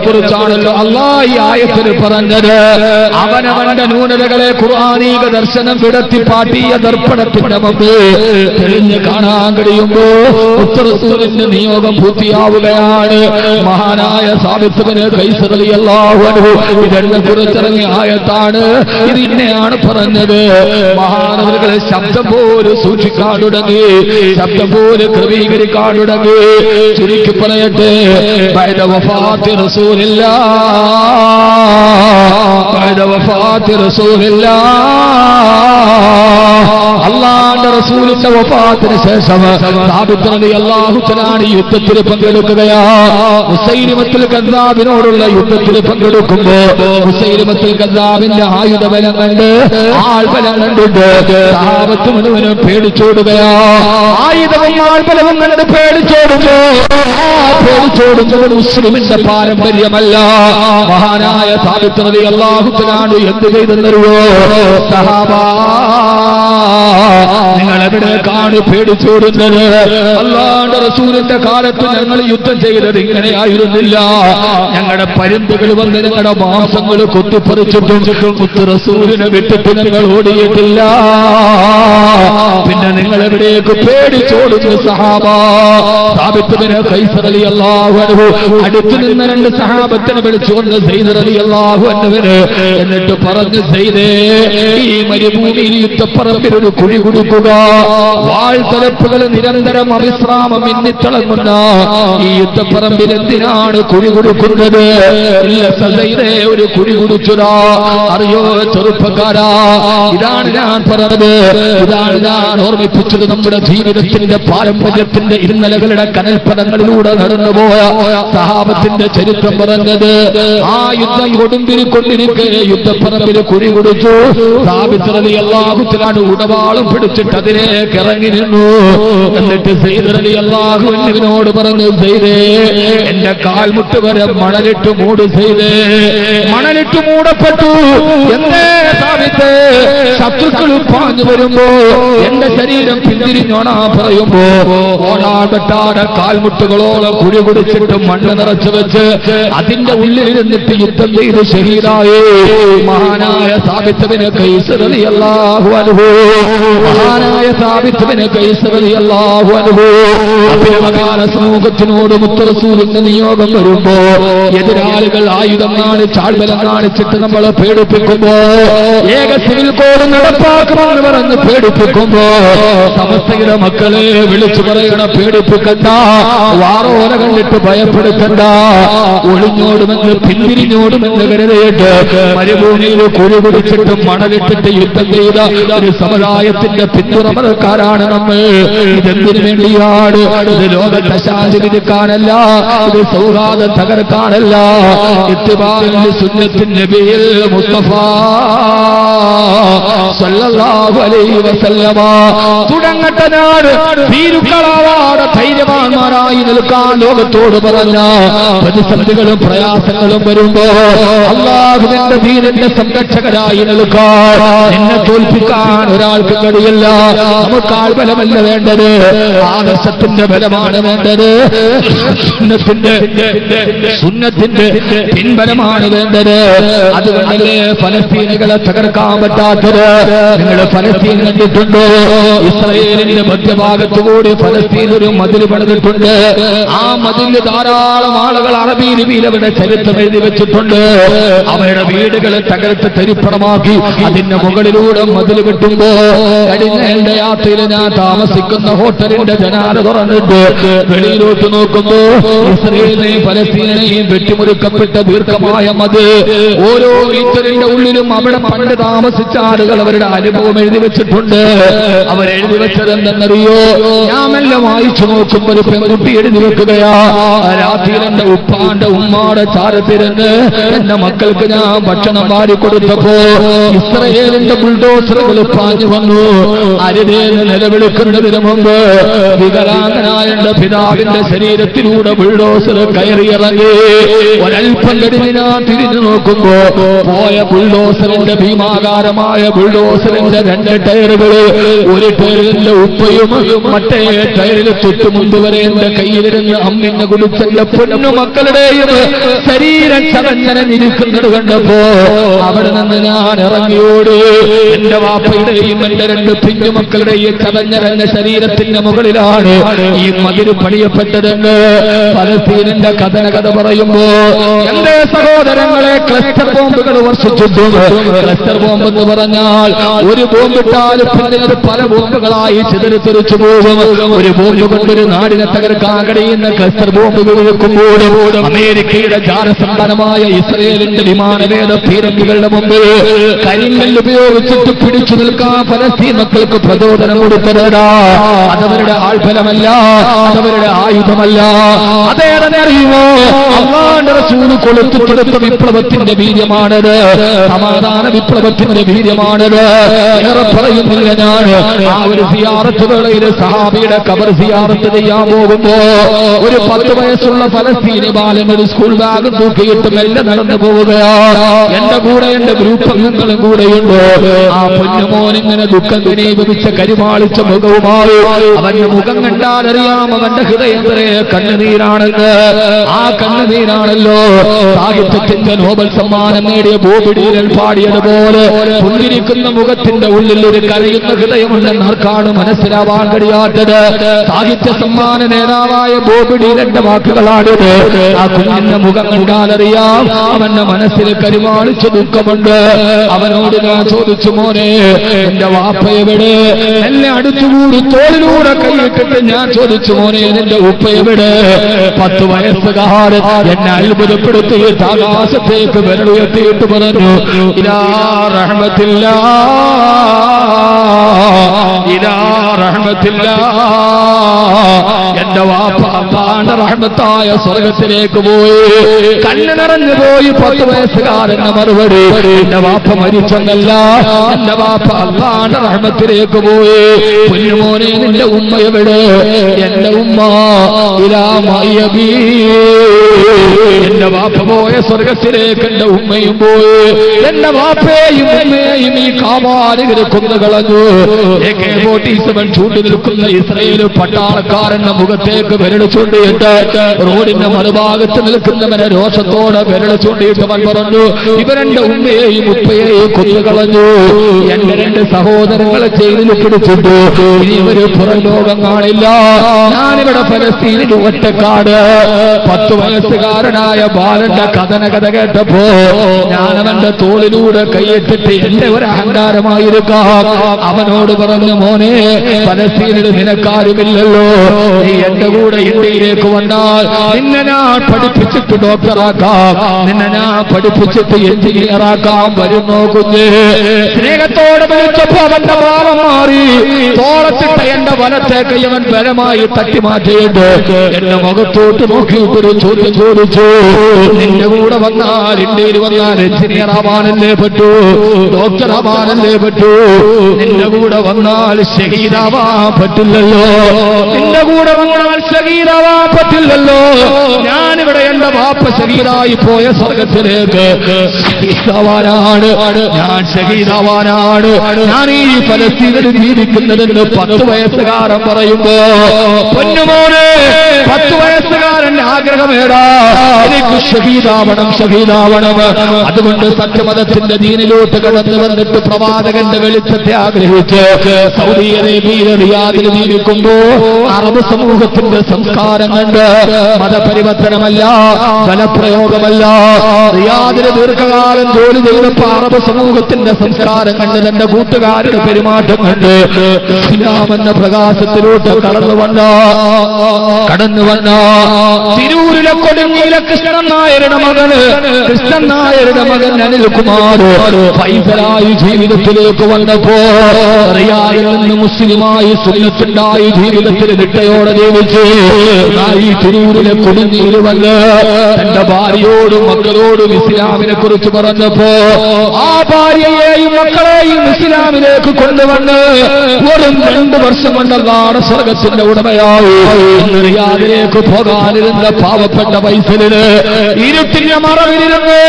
കുറിച്ചാണല്ലോ അല്ലാഹ് ഈ ആയത്തിൽ പറഞ്ഞത്. അവനവന്റെ ന്യൂനതകളെ ഖുർആനീക ദർശനം വിടത്തി പാട്ടിയ ദർപ്പണത്തിന്റെ മുമ്പ് തെളിഞ്ഞ് കാണാൻ കഴിയുമ്പോ റസൂലിന്റെ നിയോഗം പൂർത്തിയാവുകയാണ്. മഹാനായ സാബിത്ത് ബിൻ ഖൈസ് റളിയല്ലാഹു അൻഹു ഇതിനെ കുറിച്ചിറങ്ങിയ ആയത്താണ്. ഇത് ഇന്നെയാണ് പറഞ്ഞത്. മഹാനവറുകളെ ശബ്ദം പോലും സൂക്ഷിക്കാൻ തുടങ്ങി, ശബ്ദം പോലും ക്രമീകരിക്കാൻ തുടങ്ങി. ചുരുക്കി പറയട്ടെ, ബഅദ വഫാത്തി റസൂലില്ലാഹ്, ബഅദ വഫാത്തി റസൂലില്ലാഹ്, അല്ലാഹുവിന്റെ റസൂലിന്റെ വഫാത്തിന് ശേഷം സാബിത്ത് റളിയല്ലാഹു തആല യുദ്ധത്തിൽ പങ്കെടുക്കുകയാ. മുസൈലിമത്തുൽ കദ്ദാബിനോടുള്ള യുദ്ധത്തിൽ പങ്കെടുക്കുമ്പോ മുസൈലിമത്തുൽ കദ്ദാബിന്റെ ആയുധബലം കണ്ട്, ആൾബലം കണ്ടിട്ട് സഹാബത്ത് മുഴുവനും പേടിച്ചോടുകയാ. ആയുധവും ആൾബലവും കണ്ട് പേടിച്ചോടുമ്പോ മുസ്ലിമിന്റെ പാരമ്പര്യമല്ല. മഹാനായ സാബിത്ത് റളിയല്ലാഹു തആല എന്ത് ചെയ്തെന്നറിയോ? സഹാബാ, നിങ്ങൾ എവിടേക്കാണ് പേടിച്ചോടുന്നത്? അല്ലാഹുവിന്റെ റസൂലിന്റെ കാലത്ത് ഞങ്ങൾ യുദ്ധം ചെയ്തത് ഇങ്ങനെയായിരുന്നില്ല. ഞങ്ങളുടെ പരുന്തുകൾ വന്ന് ഞങ്ങളുടെ മാംസങ്ങൾ കൊത്തിപ്പറിച്ചിട്ടും റസൂലിനെ വിട്ടിട്ട് ഞങ്ങൾ ഓടിയിട്ടില്ല. പിന്നെ നിങ്ങൾ എവിടേക്ക് പേടിച്ചോടുന്നു? സഹാബാ. സാബിത്ത് ബിൻ ഖൈസ് റളിയല്ലാഹു അൻഹു അടുത്ത് നിന്ന് രണ്ട് സഹാബത്തിനെ വിളിച്ചുകൊണ്ട് സെയ്ദ് റളിയല്ലാഹു അൻഹുവിനെ എന്നിട്ട് പറഞ്ഞു, സെയ്ദേ, ഈ മരുഭൂമിയിൽ യുദ്ധപ്പറമ്പിൽ ഒരു കുഴി കൊടുക്കുക. വാൾത്തലപ്പുകൾ നിരന്തരം അവിശ്രാമം മിന്നിത്തിളങ്ങുന്ന ഈ യുദ്ധപ്പറമ്പിൽ എന്തിനാണ് കുഴി കൊടുക്കുന്നത്? ഇല്ല സദൈദേ, ഒരു കുഴി കുടിച്ചുതാ. അറിയോ ചെറുപ്പക്കാരാ, ഇതാണ് ഞാൻ പറഞ്ഞത്, ഇതാണ് ഞാൻ ഓർമ്മിപ്പിച്ചത്. നമ്മുടെ ജീവിതത്തിന്റെ പാരമ്പര്യത്തിന്റെ ഇരുന്നലകളുടെ കനൽപ്പദങ്ങളിലൂടെ നടന്നുപോയ സഹാബത്തിന്റെ ചരിത്രം പറഞ്ഞത്. ആ യുദ്ധം കൊടുമ്പിരിക്കൊണ്ടിരിക്കെ യുദ്ധപ്പറമ്പിൽ കുഴി കുടിച്ചു. സാബിത്ത് റളിയല്ലാഹു തആല ഉടവാളും പിടിച്ചിട്ട് അതിലേക്ക് ഇറങ്ങി നിന്നു. എന്നിട്ട് സെയ്ദ് റളിയല്ലാഹു അൻഹുവിനോട് പറഞ്ഞു, സെയ്ദേ, എന്റെ കാൽമുട്ട് വരെ മണലിട്ട് മൂട്. സെയ്ദേ, മണലിട്ട് മൂടപ്പെട്ടു. എന്തേ സാബിത്തേ? ശത്രുക്കൾ പാഞ്ഞു വരുമ്പോ എന്റെ ശരീരം പിന്തിരിഞ്ഞോണാ പറയുമ്പോ ഓടാകട്ടാടെ കാൽമുട്ടുകളോളം കുഴി കുടിച്ചിട്ട് മണ്ണ് നിറച്ചു വെച്ച് അതിന്റെ ഉള്ളിൽ ഇരുന്നിട്ട് യുദ്ധം ചെയ്ത് ഷഹീദായി മഹാനായ സാബിത്ത് ബിൻ ഖൈസ് റളിയല്ലാഹു അൻഹു. മഹാനായ സാബിത്ത് ബിൻ ഖൈസ് റളിയല്ലാഹു അൻഹു അഭിനവകാല സമൂഹത്തിനോട് മുത്തറസൂലിന്റെ നിയോഗം വരുമ്പോ എതിരാളികൾ ആയുധം കാണിച്ച് ആൾബലം കാണിച്ചിട്ട് നമ്മളെ പേടിപ്പിക്കുമ്പോ, ഏക സിവിൽ കോഡ് നടപ്പാക്കുമെന്ന് പറഞ്ഞ് പേടിപ്പിക്കുമ്പോ സമസ്തയുടെ മക്കളെ വിളിച്ചു പറയണ, പേടിപ്പിക്കണ്ട, വാറോല കണ്ടിട്ട് ഭയപ്പെടുത്തണ്ട, ഒളിഞ്ഞോടുമെന്ന് പിന്തിരിഞ്ഞോടുമെന്ന് കരുതിയിട്ട് മരുഭൂമിയിൽ കുഴി കുടിച്ചിട്ട് മണലിട്ടിട്ട് യുദ്ധം ചെയ്ത ഒരു സമുദായത്തിന്റെ പിന്തുണക്കാരാണ് നമ്മൾ. ഇതെന്തിനു വേണ്ടിയാണ്? ഇത് ലോകത്തെ ശാന്തി വിധിക്കാനല്ല, ഇത് സൗഹാർദ്ദം തകർക്കാനല്ല. ഇത്തിബാഇ സുന്നത്തിൻ നബിയിൽ മുസ്തഫ സല്ലല്ലാഹു അലൈഹി വസല്ലമ തുടങ്ങട്ടെ. നാട് ഭീരുക്കളാവാതെ ധൈര്യവാന്മാരായി നിൽക്കാൻ ലോകത്തോട് പറഞ്ഞ പ്രതിസന്ധികളും പ്രയാസങ്ങളും വരുമ്പോ അല്ലാഹുവിന്റെ ദീനിന്റെ സംരക്ഷകരായി നിൽക്കാൻ, എന്നെ തോൽപ്പിക്കാൻ ഒരാൾക്ക് കഴിയില്ല. നമുക്ക് ആൾബലമല്ല വേണ്ടത്, ആദർശത്തിന്റെ ബലമാണ് വേണ്ടത്. സുന്നത്തിന്റെ പിൻബലമാണ് വേണ്ടത്. അതുകൊണ്ടല്ലേ ഫലസ്തീനികളെ തകർക്കാൻ പറ്റാത്തത്. നിങ്ങൾ ഫലസ്തീൻ കണ്ടിട്ടുണ്ടോ? ഇസ്രായേലിന്റെ മധ്യഭാഗത്തുകൂടി ഫലസ്തീൻ ഒരു മതിൽ പണിതിട്ടുണ്ട്. ആ മതിലിൽ ധാരാളം ആളുകൾ അറബി ലിപിയിൽ അവരുടെ ചരിത്രം എഴുതി വെച്ചിട്ടുണ്ട്. അവരുടെ വീടുകളെ തകർത്ത് തരിപ്പണമാക്കി അതിന്റെ മുകളിലൂടെ മതിൽ കെട്ടുമ്പോ കഴിഞ്ഞ എന്റെ യാത്രയിൽ ഞാൻ താമസിക്കുന്ന ഹോട്ടലിന്റെ ജനാല തുറന്നിട്ട് വെളിയിലോട്ട് നോക്കുമ്പോ ഇസ്രായേലിനെയും ഫലസ്തീനെയും വെട്ടിമുറുക്കപ്പെട്ട ദീർഘമായ മതിൽ, ഓരോ മീറ്ററിന്റെ ഉള്ളിലും അവിടെ പണ്ട് താമസിച്ച ആളുകൾ അവരുടെ അനുഭവം എഴുതി വെച്ചിട്ടുണ്ട്. അവരെഴുതി വെച്ചത് എന്തെന്നറിയോ? ഞാമെല്ലാം വായിച്ചു നോക്കുമ്പോൾ ഒരു പെൺകുട്ടി എഴുതി വെക്കുകയാ, രാത്രിയിൽ എന്റെ ഉപ്പാന്റെ ഉമ്മാടെ ചാരത്തിരുന്ന് എന്റെ മക്കൾക്ക് ഞാൻ ഭക്ഷണം വാരിക്കൊടുത്തപ്പോ ഇസ്രായേലിന്റെ ബുൾഡോസറുകൾ പാഞ്ഞു വന്നു. അരുതേന്ന് നിലവിളിക്കുന്നതിന് മുമ്പ് വികലാംഗനായ എന്റെ പിതാവിന്റെ ശരീരത്തിലൂടെ ബുൾഡോസർ കയറിയിറങ്ങി. ഒരൽപ്പം കഴിഞ്ഞ് ഞാൻ തിരിഞ്ഞു നോക്കുമ്പോ പോയ ബുൾഡോസറിന്റെ ഭീമാകാരമായ ബുൾഡോസറിന്റെ രണ്ട് ടയറുകള്, ഒരു ടയറിന്റെ ഉപ്പയും മറ്റേ ടയറിൽ തൊട്ടുമുമ്പ് വരെ എന്റെ കയ്യിലിരുന്ന് അമ്മിന്ന് കുടിച്ചെന്റെ പൊന്നു മക്കളുടെയും ശരീര ശരീരം ചതഞ്ഞരഞ്ഞിരിക്കുന്നത് കണ്ടപ്പോ അവിടെ നിന്ന് ഞാൻ ഇറങ്ങിയോടി. എന്റെ വാപ്പയുടെയും എന്റെ രണ്ട് പിഞ്ചുമക്കളുടെയും ചതഞ്ഞരഞ്ഞ ശരീരത്തിന്റെ മുകളിലാണ് ഈ മതിൽ പണിയപ്പെട്ടതെന്ന് ഫലസ്തീനിന്റെ കഥ പറയുമ്പോ എന്റെ സഹോദരങ്ങളെ ക്ലസ്റ്റർ ബോംബുകൾ വർഷിച്ചിട്ടുണ്ട്. ക്ലസ്റ്റർ ബോംബ് എന്ന് പറഞ്ഞാൽ ഒരു ബോംബിട്ടാൽ പിന്നീട് പല ബോംബുകളായി ചിതറിത്തെറിച്ചു പോകും. ഒരു ബോംബ് കൊണ്ടൊരു നാടിനെ തകർക്കാൻ കഴിയുന്ന ക്ലസ്റ്റർ ബോംബുകൾ വെക്കുമ്പോഴും അമേരിക്കയുടെ ജാരസന്താനമായ ഇസ്രയേലിന്റെ വിമാനവേദ പീരങ്കികളുടെ മുമ്പിൽ കരിങ്കല്ല് ഉപയോഗിച്ചിട്ട് പിടിച്ചു നിൽക്കാൻ ഫലസ്തീൻ മക്കൾക്ക് പ്രചോദനം കൊടുത്തതാ. അതവരുടെ ആൾഫലമല്ല, അതവരുടെ ആയുധമല്ല. അതേതന്നെ അറിയുമോ? അല്ലാഹുവിന്റെ റസൂൽ കൊളുത്തിക്കൊടുത്ത വിപ്ലവത്തിന്റെ വീര്യമാണത്. സമാധാന വിപ്ലവത്തിന്റെ വീര്യമാണത്. ഏറെ പറയുന്നില്ല ഞാൻ. ആ ഒരു സിയാറത്ത് വേളയിൽ സഹാബിയുടെ ഖബർ സിയാറത്ത് ചെയ്യാൻ പോകുമ്പോ ഒരു 10 വയസ്സുള്ള ഫലസ്തീനി ബാലൻ ഒരു സ്കൂൾ ബാഗ് തൂക്കിയിട്ട് മെല്ലെ നടന്നു പോവുകയാ. എന്റെ കൂടെ എന്റെ ഗ്രൂപ്പ് അംഗങ്ങളും കൂടെയുണ്ട്. ആ പൊന്നുമോനിങ്ങനെ ദുഃഖം ഘനീഭവിച്ച കരിമാളിച്ച മുഖവുമായി അവന്റെ മുഖം കണ്ടാലറിയാം അവന്റെ ഹൃദയത്തിലെ കണ്ണുനീരാണെന്ന്. ആ കണ്ണുനീരാണല്ലോ സാഹിത്യത്തിന്റെ നോബൽ സമ്മാനം നേടിയ ബോബി ഡീലൻ പാടിയതുപോലെ പുഞ്ചിരിക്കുന്ന മുഖത്തിന്റെ ഉള്ളിൽ ഒരു കരയുന്ന ഹൃദയമുണ്ടെന്ന് ആർക്കാണ് മനസ്സിലാവാൻ കഴിയാത്തത്? സാഹിത്യ സമ്മാന നേതാവായ ബോബി ഡീലന്റെ വാക്കുകളാണിത്. ആ കുഞ്ഞിന്റെ മുഖം കണ്ടാലറിയാം അവന്റെ മനസ്സിൽ കരിമാളിച്ച ദുഃഖമുണ്ട്. അവനോട് ഞാൻ ചോദിച്ചു, മോനെ എന്റെ വാപ്പ എവിടെ? എന്നെ അടുത്തുകൂടി തോളിലൂടെ കൈയിട്ടിട്ട് ഞാൻ ചോദിച്ചു, മോനെ നിന്റെ ഉപ്പ എവിടെ? 10 വയസ്സുകാരൻ എന്നെ അത്ഭുതപ്പെടുത്തിയിട്ട് ആകാശത്തേക്ക് വിരലുയർത്തിയിട്ട് പറഞ്ഞു, ഇലാ റഹ്മത്തില്ലാ, ഇലാ റഹ്മത്തില്ലാ. എന്റെ വാപ്പ അല്ലാഹുവിന്റെ റഹ്മത്തായ സ്വർഗത്തിലേക്ക് പോയി. കണ്ണ് നിറഞ്ഞു പോയി 10 വയസ്സുകാരന്റെ മറുപടി. എന്റെ വാപ്പ മരിച്ചെന്നല്ല, എന്റെ വാപ്പ അല്ലാഹുവിന്റെ റഹ്മത്തിലേക്ക് പോയി. കുഞ്ഞുമോനെ നിന്റെ ഉമ്മ എവിടെ? എന്റെ ഉമ്മ ഇലാ മയ്യബി. എന്റെ വാപ്പ പോയ സ്വർഗത്തിലേക്ക് എന്റെ ഉമ്മയും പോയി. എന്റെ വാപ്പയെയും ഉമ്മയെയും ഈ കാമാലികരെ കൊന്നുകളഞ്ഞു. AK-47 ചൂണ്ടി നിൽക്കുന്ന ഇസ്രയേൽ പട്ടാളക്കാരന്റെ മുഖത്തേക്ക് വിരൽ ചൂണ്ടിയിട്ട് റോഡിന്റെ മറുഭാഗത്ത് നിൽക്കുന്നവനെ രോഷത്തോടെ വിരൽ ചൂണ്ടിയിട്ട് അവൻ പറഞ്ഞു, ഇവരെന്റെ ഉമ്മയെയും ഉപ്പയെയും കൊന്നുകളഞ്ഞു. എന്റെ 2 സഹോദരങ്ങളെ ജയിലിൽ പിടിച്ചിട്ടു. ഇനി ഇവര് പുറം ലോകം കാണില്ല. ഞാനിവിടെ ഫലസ്തീനിൽ ഒറ്റക്കാട്. 10 വയസ്സുകാരനായ ബാലന്റെ കഥ കേട്ടപ്പോ ഞാനവന്റെ തോളിലൂടെ കൈയിട്ടിട്ട് എന്റെ ഒരു അഹങ്കാരമായിരിക്കാം അവനോട് പറഞ്ഞു, മോനെ ഫലസ്തീനിൽ നിനക്കാരുമില്ലല്ലോ, നീ എന്റെ കൂടെ ഇന്ത്യയിലേക്ക് വന്നാൽ നിന്നെ ഞാൻ പഠിപ്പിച്ചിട്ട് ഡോക്ടറാക്കാം, നിന്നെ ഞാൻ പഠിപ്പിച്ചിട്ട് എഞ്ചിനീയറാക്കാം. വരുന്നോ കുഞ്ഞ്? സ്നേഹത്തോടെ വിളിച്ചപ്പോ അവന്റെ ഭാവം മാറി. തോളത്തിട്ട് എന്റെ വലത്തേക്ക് ഇവൻ ബലമായി തട്ടി മാറ്റിയിട്ട് എന്റെ മുഖത്തോട്ട് നോക്കിയിട്ടൊരു ചോദ്യം ചോദിച്ചു, നിന്റെ കൂടെ വന്നാൽ ഇന്ത്യയിൽ വന്നാൽ എഞ്ചിനീയർ ആവാനല്ലേ പറ്റൂ, ഡോക്ടർ ആവാനല്ലേ പറ്റൂ? നിന്റെ കൂടെ വന്നാൽ ഷഹീദാവാൻ പറ്റില്ലല്ലോ, നിന്റെ കൂടെ വന്നാൽ ഷഹീദാവാൻ പറ്റില്ലല്ലോ. ഞാനിവിടെ എന്റെ വാപ്പ ഷഹീദായി പോയ സ്വർഗത്തിലേക്ക് ഷഹീദാവാനാണ്, ഞാൻ ഷഹീദാവാനാണ്, ഞാൻ ഈ ഫലസ്തീനിൽ ജീവിക്കുന്നതെന്ന് 10 വയസ്സുകാരൻ പറയുമ്പോ, പൊന്നുമോനെ 10 വയസ്സുകാരന്റെ ആഗ്രഹമേടാ, എനിക്ക് ഷഹീദാവണം, ഷഹീദാവണം. അതുകൊണ്ട് സത്യമതത്തിന്റെ ദീനിലോട്ട് കടന്നു വന്നിട്ട് പ്രവാചകന്റെ വെളിച്ചത്തെ ആഗ്രഹിച്ച് സൗദി അറേബ്യയിലെ റിയാദിൽ ജീവിക്കുമ്പോ അറബ് സമൂഹത്തിന്റെ സംസ്കാരം കണ്ട് മതപരിവർത്തനമല്ല, ബലപ്രയോഗമല്ല. റിയാദിലെ ദീർഘകാലം ജോലി ചെയ്തപ്പോ അറബ് സമൂഹത്തിന്റെ സംസ്കാരം കണ്ട് തന്റെ കൂട്ടുകാരുടെ പെരുമാറ്റം കണ്ട് ഇസ്ലാമെന്ന പ്രകാശത്തിലോട്ട് കടന്നു വന്ന തിരൂരിലെ കൊടുങ്ങിയിലെ കൃഷ്ണൻ നായരുടെ മകൻ അനിൽകുമാർ ഫൈസലായി ജീവിതത്തിലേക്ക് വന്നപ്പോ റിയാദിൽ നിന്ന് മുസ്ലിമായി സുന്നത്തുണ്ടായി ജീവിതത്തിൽ നിട്ടയോടെ ജീവിച്ച് ഈ തിരൂരിലെ കൊടുങ്ങിയിൽ വന്ന് തന്റെ ഭാര്യയോടും മക്കളോടും ഇസ്ലാമിനെ കുറിച്ച് പറഞ്ഞപ്പോ ആ ഭാര്യയെയും മക്കളെയും ഇസ്ലാമിലേക്ക് കൊണ്ടുവന്ന് വെറും 2 വർഷം കൊണ്ടല്ലാതെ സ്വർഗത്തിന്റെ ഉടമയായി റിയാദിലേക്ക് പോകാനിരുന്ന പാവപ്പെട്ട ഫൈസലിന് ഇരുട്ടിന്റെ മറവിലിരുന്ന്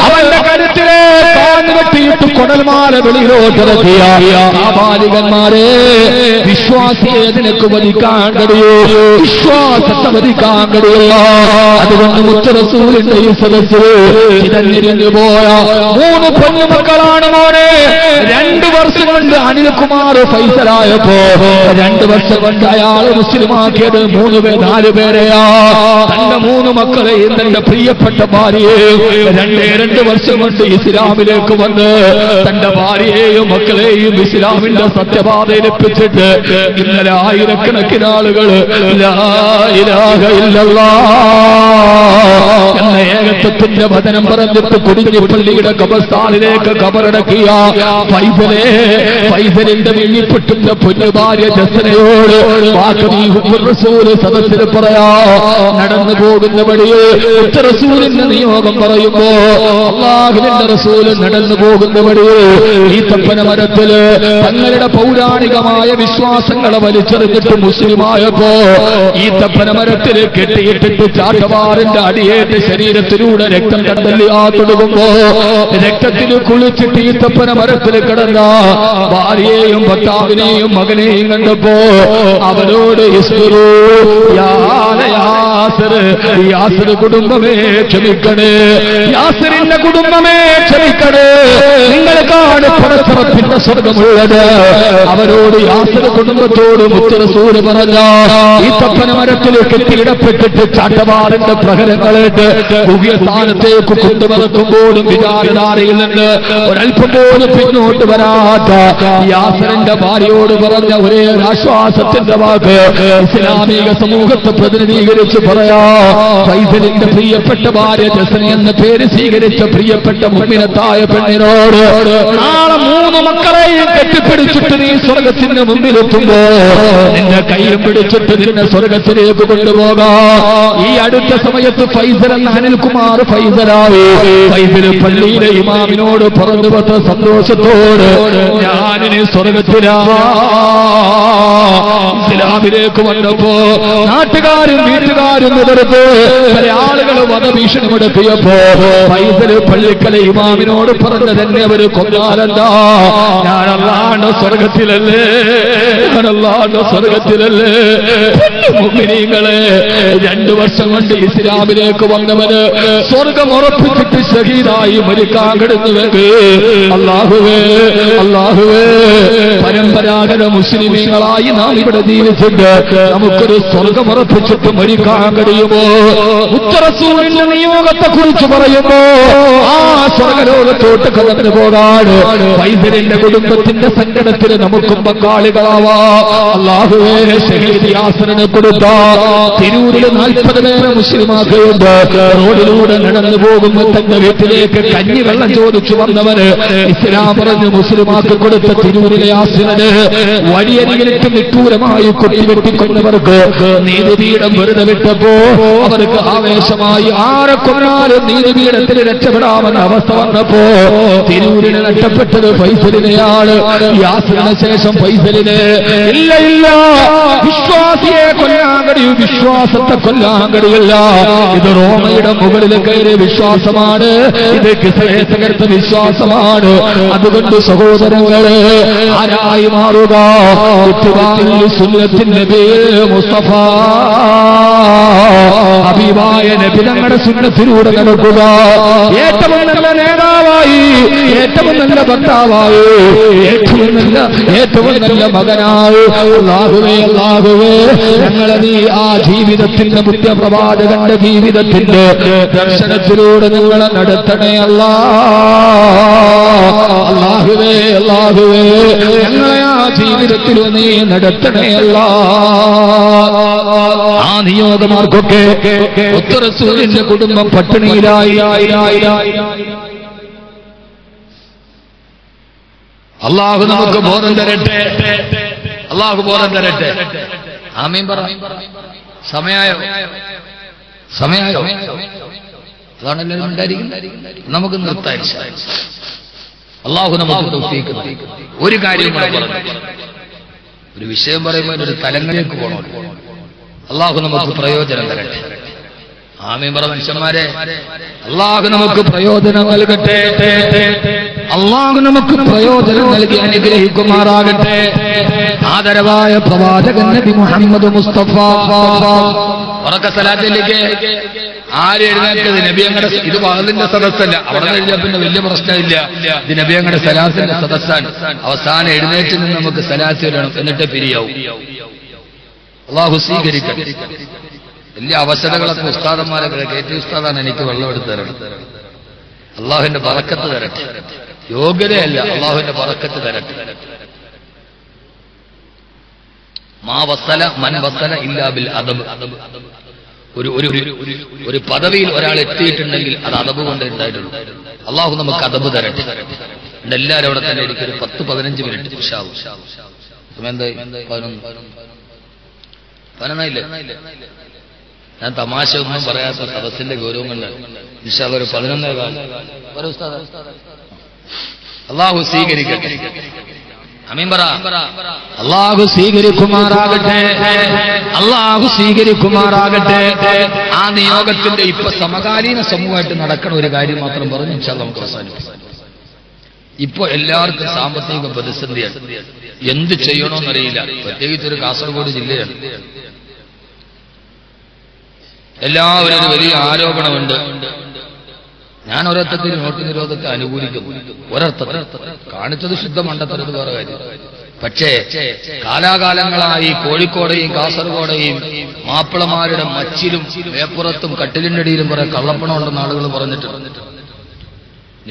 അവന്റെ കരുത്തിലെ കാഞ്ഞുകെട്ടിയിട്ട് കവിഞ്ഞിട്ട് കൊടൽമാല വെളിയിലോട്ടിറക്കിയ ബാലികന്മാരെ, വിശ്വാസിയെ നിനക്ക് വധിക്കാൻ കഴിയൂ, വിശ്വാസത്തെ വധിക്കാൻ കഴിയില്ല. അതുകൊണ്ട് മുത്ത് റസൂലിന്റെ ഈ സദസ്സിൽ ചിതഞ്ഞിരിഞ്ഞു പോയ 3 പൊന്നുമക്കളാണ് മോനെ. 2 വർഷം കൊണ്ട് അനിൽകുമാർ ഫൈസലായപ്പോ 2 വർഷം കൊണ്ട് അയാൾ മുസ്ലിമാക്കിയത് 4 പേരെയാ. തന്റെ 3 മക്കളെയും തന്റെ പ്രിയപ്പെട്ട ഭാര്യയെയും 2 വർഷം കൊണ്ട് ഇസ്ലാമിലേക്ക് വന്ന് തന്റെ ഭാര്യയെയും മക്കളെയും ഇസ്ലാമിന്റെ സത്യപാതയിലെപ്പിച്ചിട്ട് ഇന്നലെ ആയിരക്കണക്കിന് ആളുകൾ ലാ ഇലാഹ ഇല്ലല്ലാഹ് എന്ന ഏകത്വത്തിന്റെ വചനം പറഞ്ഞിട്ട് കൊടിഞ്ഞിപ്പള്ളിയുടെ ഖബർസ്ഥാനിലേക്ക് ഖബറടക്കിയ ഫൈസലിന്റെ വെള്ളിപ്പെട്ടുന്ന പൊന്നു ഭാര്യ ജസ്നയോട് റസൂല് സദസ്സിൽ പറയാ, നടന്നു പോകുന്ന വഴിയെ റസൂലിന്റെ നിയോഗം പറയുമ്പോ അല്ലാഹുവിന്റെ റസൂല് നടന്നു പോകുന്ന വഴിയെ ഈ തപ്പന മരത്തില് തങ്ങളുടെ പൗരാണികമായ വിശ്വാസങ്ങളെ വലിച്ചെറിഞ്ഞിട്ട് മുസ്ലിമായപ്പോ ഈ തപ്പന മരത്തില് കെട്ടിയിട്ടിട്ട് ചാട്ടവാറിന്റെ അടിയേറ്റ് ശരീരത്തിലൂടെ രക്തം കണ്ടല്ലാ തുടങ്ങുമ്പോ രക്തത്തിൽ കുളിച്ചിട്ട് ഈ തപ്പന മരത്തിൽ കിടന്ന ഭാര്യയെയും ഭർത്താവിനെയും മകനെയും കണ്ടപ്പോ അവരോട് യാസിർ കുടുംബമേ ക്ഷമിക്കണേ, യാസിറിന്റെ കുടുംബമേ ക്ഷമിക്കണേ, നിങ്ങൾക്കാണ് പടച്ചറപ്പിന്റെ സ്വർഗമുള്ളത്. അവരോട് യാസിർ കുടുംബത്തോട് മുത്ത് റസൂല് പറഞ്ഞ ഈ തപ്പന മരത്തിൽ കെട്ടിയിടപ്പെട്ടിട്ട് ചാട്ടവാറിന്റെ പ്രഹരങ്ങളേറ്റ് പുതിയ സ്ഥാനത്തേക്ക് കൊണ്ടുവരക്കുമ്പോഴും വിചാരധാരയിൽ നിന്ന് ഒരൽപ്പം പോലും പിന്നോട്ട് വരാത്ത യാസിറിന്റെ ഭാര്യയോട് പറഞ്ഞ ഒരേ ആശ്വാസത്തിന്റെ വാക്ക് ഇസ്ലാമിക സമൂഹത്തെ പ്രതിനിധീകരിച്ച് പറയാ, ഫൈസലിന്റെ പ്രിയപ്പെട്ട ഭാര്യ ജസ്ന എന്ന പേര് സ്വീകരിച്ച പ്രിയപ്പെട്ട മുഅ്മിനത്തായ പെണ്ണിനോട് നാളെ 3 മക്കളെയും കെട്ടിപ്പിടിച്ചിട്ട് നീ സ്വർഗത്തിന് മുമ്പിലെത്തുമ്പോ നിന്റെ കൈയും പിടിച്ചിട്ട് നിന്നെ സ്വർഗത്തിലേക്ക് കൊണ്ടുപോകാം. ഈ അടുത്ത സമയത്ത് ഫൈസൽ എന്ന അനിൽകുമാർ ഫൈസലായി. ഫൈസല് പള്ളിയിലെ ഇമാമിനോട് പറഞ്ഞു പത്ര സന്തോഷത്തോട്, ഞാനിനി സ്വർഗത്തിലാ. ഇസ്ലാമിലേക്ക് വന്നപ്പോ നാട്ടുകാരും വീട്ടുകാരും എതിർത്ത് പല ആളുകൾ വധഭീഷണി മുടക്കിയപ്പോ ഫൈസല് പള്ളിക്കലെ ഇമാമിനോട് പറഞ്ഞു തന്നെ അവര് കൊന്നാലെന്താ, ഞാൻ അല്ലാഹുവിന്റെ സ്വർഗത്തിലല്ലേ, ഞാൻ അല്ലാഹുവിന്റെ സ്വർഗത്തിലല്ലേ. മുഅ്മിനീങ്ങളെ, 2 വർഷം കൊണ്ട് ഇസ്ലാമിലേക്ക് വന്നവന് സ്വർഗം ഉറപ്പിച്ചിട്ട് ഷഹീദായി മരിക്കാൻ കിടന്നുവെങ്കിൽ അല്ലാഹുവേ, അല്ലാഹുവേ, പരമ്പരാഗത മുസ്ലിമീങ്ങളായി നാം ഇവിടെ ജീവിച്ചിട്ട് നമുക്കൊരു സ്വർഗം ഉറപ്പിച്ചിട്ട് മരിക്കാൻ കഴിയുമോ? മുത്ത് റസൂലിന്റെ നിയോഗത്തെ കുറിച്ച് പറയുമ്പോ ആ സ്വർഗലോകത്തോട്ട് കടന്നു പോകാൻ ഫൈസലിന്റെ കുടുംബത്തിന്റെ സങ്കടത്തിന് നമുക്കും പങ്കാളികളാവാം. അല്ലാഹുവേ, ഷഹീദ് യാസിറിനെ കൊടുത്ത തിരൂരിൽ 40 പേരെ മുസ്ലിമാക്കുണ്ട്. റോഡിലൂടെ നടന്നു പോകുമ്പോൾ തന്റെ വീട്ടിലേക്ക് കഞ്ഞിവെള്ളം ചോദിച്ചു വന്നവന് ഇസ്ലാം പറഞ്ഞു മുസ്ലിമാക്ക് കൊടുത്ത തിരൂരിലെ യാസിറിന് വഴിയരികിലേക്ക് നിഷ്ഠൂരമായി കൊട്ടിവെട്ടിക്കൊണ്ടവർക്ക് നീതിപീഠം വെറുതെ വിട്ടപ്പോ അവർക്ക് ആവേശമായി ആരെ കൊന്നാലും നീതിപീഠത്തിന് രക്ഷപ്പെടാമെന്ന അവസ്ഥ വന്നപ്പോ തിരൂരിന് നഷ്ടപ്പെട്ടത് ഫൈസലിനെയാണ്. യാസിറിന് ശേഷം ഫൈസലിന് ഇല്ല ഇല്ല, വിശ്വാസിയെ കൊല്ലാൻ കഴിയും, വിശ്വാസത്തെ കൊല്ലാൻ കഴിയില്ല. ഇത് റോമയുടെ മുകളിൽ കയറിയ വിശ്വാസമാണ്, ഇത് കിസ്രയെ തകർത്ത വിശ്വാസമാണ്. അതുകൊണ്ട് സഹോദരങ്ങളെ, ആരായി മാറുക? സുന്നത്തിന്റെ പേര് മുസ്തഫ ഹബീബായ നബി തങ്ങളുടെ സുന്നത്തിലൂടെ നടക്കുക. ഏറ്റവും നല്ല നേതാവായി, ഏറ്റവും നല്ല ഭർത്താവായി, ഏറ്റവും നല്ല മകനായി. അല്ലാഹുവേ, അല്ലാഹുവേ, ഞങ്ങളെ നീ ആ ജീവിതത്തിന്റെ മുഖ്യപ്രവാചകന്റെ ജീവിതത്തിന്റെ ദർശനത്തിലൂടെ നിങ്ങളെ നടത്തണേ അല്ലാഹുവേ, അല്ലാഹുവേ, ഞങ്ങളെ ആ ജീവിതത്തിൽ നീ നടത്തണേ ആ നിയോഗമാർക്കൊക്കെ മുത്ത് റസൂലിന്റെ കുടുംബം പട്ടിണിയിലായി. അല്ലാഹു നമുക്ക് ബോധം തരട്ടെ, അല്ലാഹു ബോധം തരട്ടെ. ആമീൻ പറ. സമയായോ? സമയായോ? അതാണ് എല്ലാവരും ഉണ്ടായിരിക്കുന്നത്. നമുക്ക് നിർത്താൻ അല്ലാഹു നമുക്ക് തൗഫീഖ് നൽകി. ഒരു കാര്യം പറഞ്ഞു, ഒരു വിഷയം പറയുമ്പോൾ ഒരു തലങ്ങളിലേക്ക് പോകണം. അല്ലാഹു നമുക്ക് പ്രയോജനം തരട്ടെ. ആമീൻ പറ മനുഷ്യന്മാരെ. അല്ലാഹു നമുക്ക് പ്രയോജനം നൽകട്ടെ. അള്ളാഹു നമുക്ക് പ്രയോജനം നൽകി അനുഗ്രഹിക്കുമാറാകട്ടെ. ആദരവായ പ്രവാചകൻ നബി മുഹമ്മദ് മുസ്തഫ ഉറക്ക സലാത്തിലേക്ക് ആര് എഴുന്നേൽക്കത്? നബിയങ്ങളുടെ ഇത് വാതിന്റെ സദസ്സല്ല. അവിടെ കഴിഞ്ഞാൽ പിന്നെ വലിയ പ്രശ്നമില്ല. ഇത് നബിയങ്ങളുടെ സലാത്തിന്റെ സദസ്സാണ്. അവസാനം എഴുന്നേറ്റ് നിന്ന് നമുക്ക് സലാത്ത് ഇടണം, എന്നിട്ട് പിരിയാവും. അള്ളാഹു സ്വീകരിക്കട്ടെ. വലിയ അവസരങ്ങളൊക്കെ ഉസ്താദന്മാരൊക്കെ കയറ്റി ഉസ്താദാണ് എനിക്ക് വെള്ളം എടുത്ത് തരണം. അള്ളാഹുവിന്റെ ബറക്കത്ത് തരട്ടെ. യോഗ്യതയല്ല, അള്ളാഹുവിന്റെ ബറക്കത്ത് തരട്ടെ. മാ വസല മൻ വസല ഇല്ലാ ബിൽ അദബ്. ഒരു പദവിയിൽ ഒരാൾ എത്തിയിട്ടുണ്ടെങ്കിൽ അത് അദബ് കൊണ്ട് ഉണ്ടായിട്ടുള്ളൂ. അള്ളാഹു നമുക്ക് അദബ് തരട്ടെ. എല്ലാവരും അവിടെ തന്നെ എനിക്ക് ഒരു 10-15 മിനിറ്റ് എന്തായി 11 ഞാൻ തമാശ ഒന്നും പറയാത്ത സദസ്സിന്റെ ഗൗരവം കൊണ്ട് ഇൻഷാ അല്ലാഹ് ഒരു 11 കാലം അള്ളാഹു സ്വീകരിക്കട്ടെ. ആമീൻ പറ. അള്ളാഹു സ്വീകരിക്കുമാറാകട്ടെ. അള്ളാഹു സ്വീകരിക്കുമാറാകട്ടെ. ആ നിയോഗത്തിന്റെ ഇപ്പൊ സമകാലീന സമൂഹമായിട്ട് നടക്കണ ഒരു കാര്യം മാത്രം പറഞ്ഞു ഇൻഷാ അല്ലാഹ് നമുക്ക് അവസാനിപ്പിക്കാം. ഇപ്പൊ എല്ലാവർക്കും സാമ്പത്തിക പ്രതിസന്ധിയാണ്. എന്ത് ചെയ്യണമെന്നറിയില്ല. പ്രത്യേകിച്ച് ഒരു കാസർഗോഡ് ജില്ലയാണ്. എല്ലാവരും ഒരു വലിയ ആരോപണമുണ്ട്. ഞാൻ ഒരർത്ഥത്തിൽ നോട്ട് നിരോധത്തെ അനുകൂലിക്കുന്നു. ഒരർത്ഥത്തിൽ കാണിച്ചത് ശുദ്ധ മണ്ടത്തരത് വേറെ കാര്യം. പക്ഷേ കാലാകാലങ്ങളായി കോഴിക്കോടെയും കാസർഗോഡെയും മാപ്പിളമാരുടെ മച്ചിലും മേപ്പുറത്തും കട്ടിലിന്റെ അടിയിലും കുറെ കള്ളപ്പണം ഉണ്ടെന്ന് ആളുകൾ പറഞ്ഞിട്ടുണ്ട്.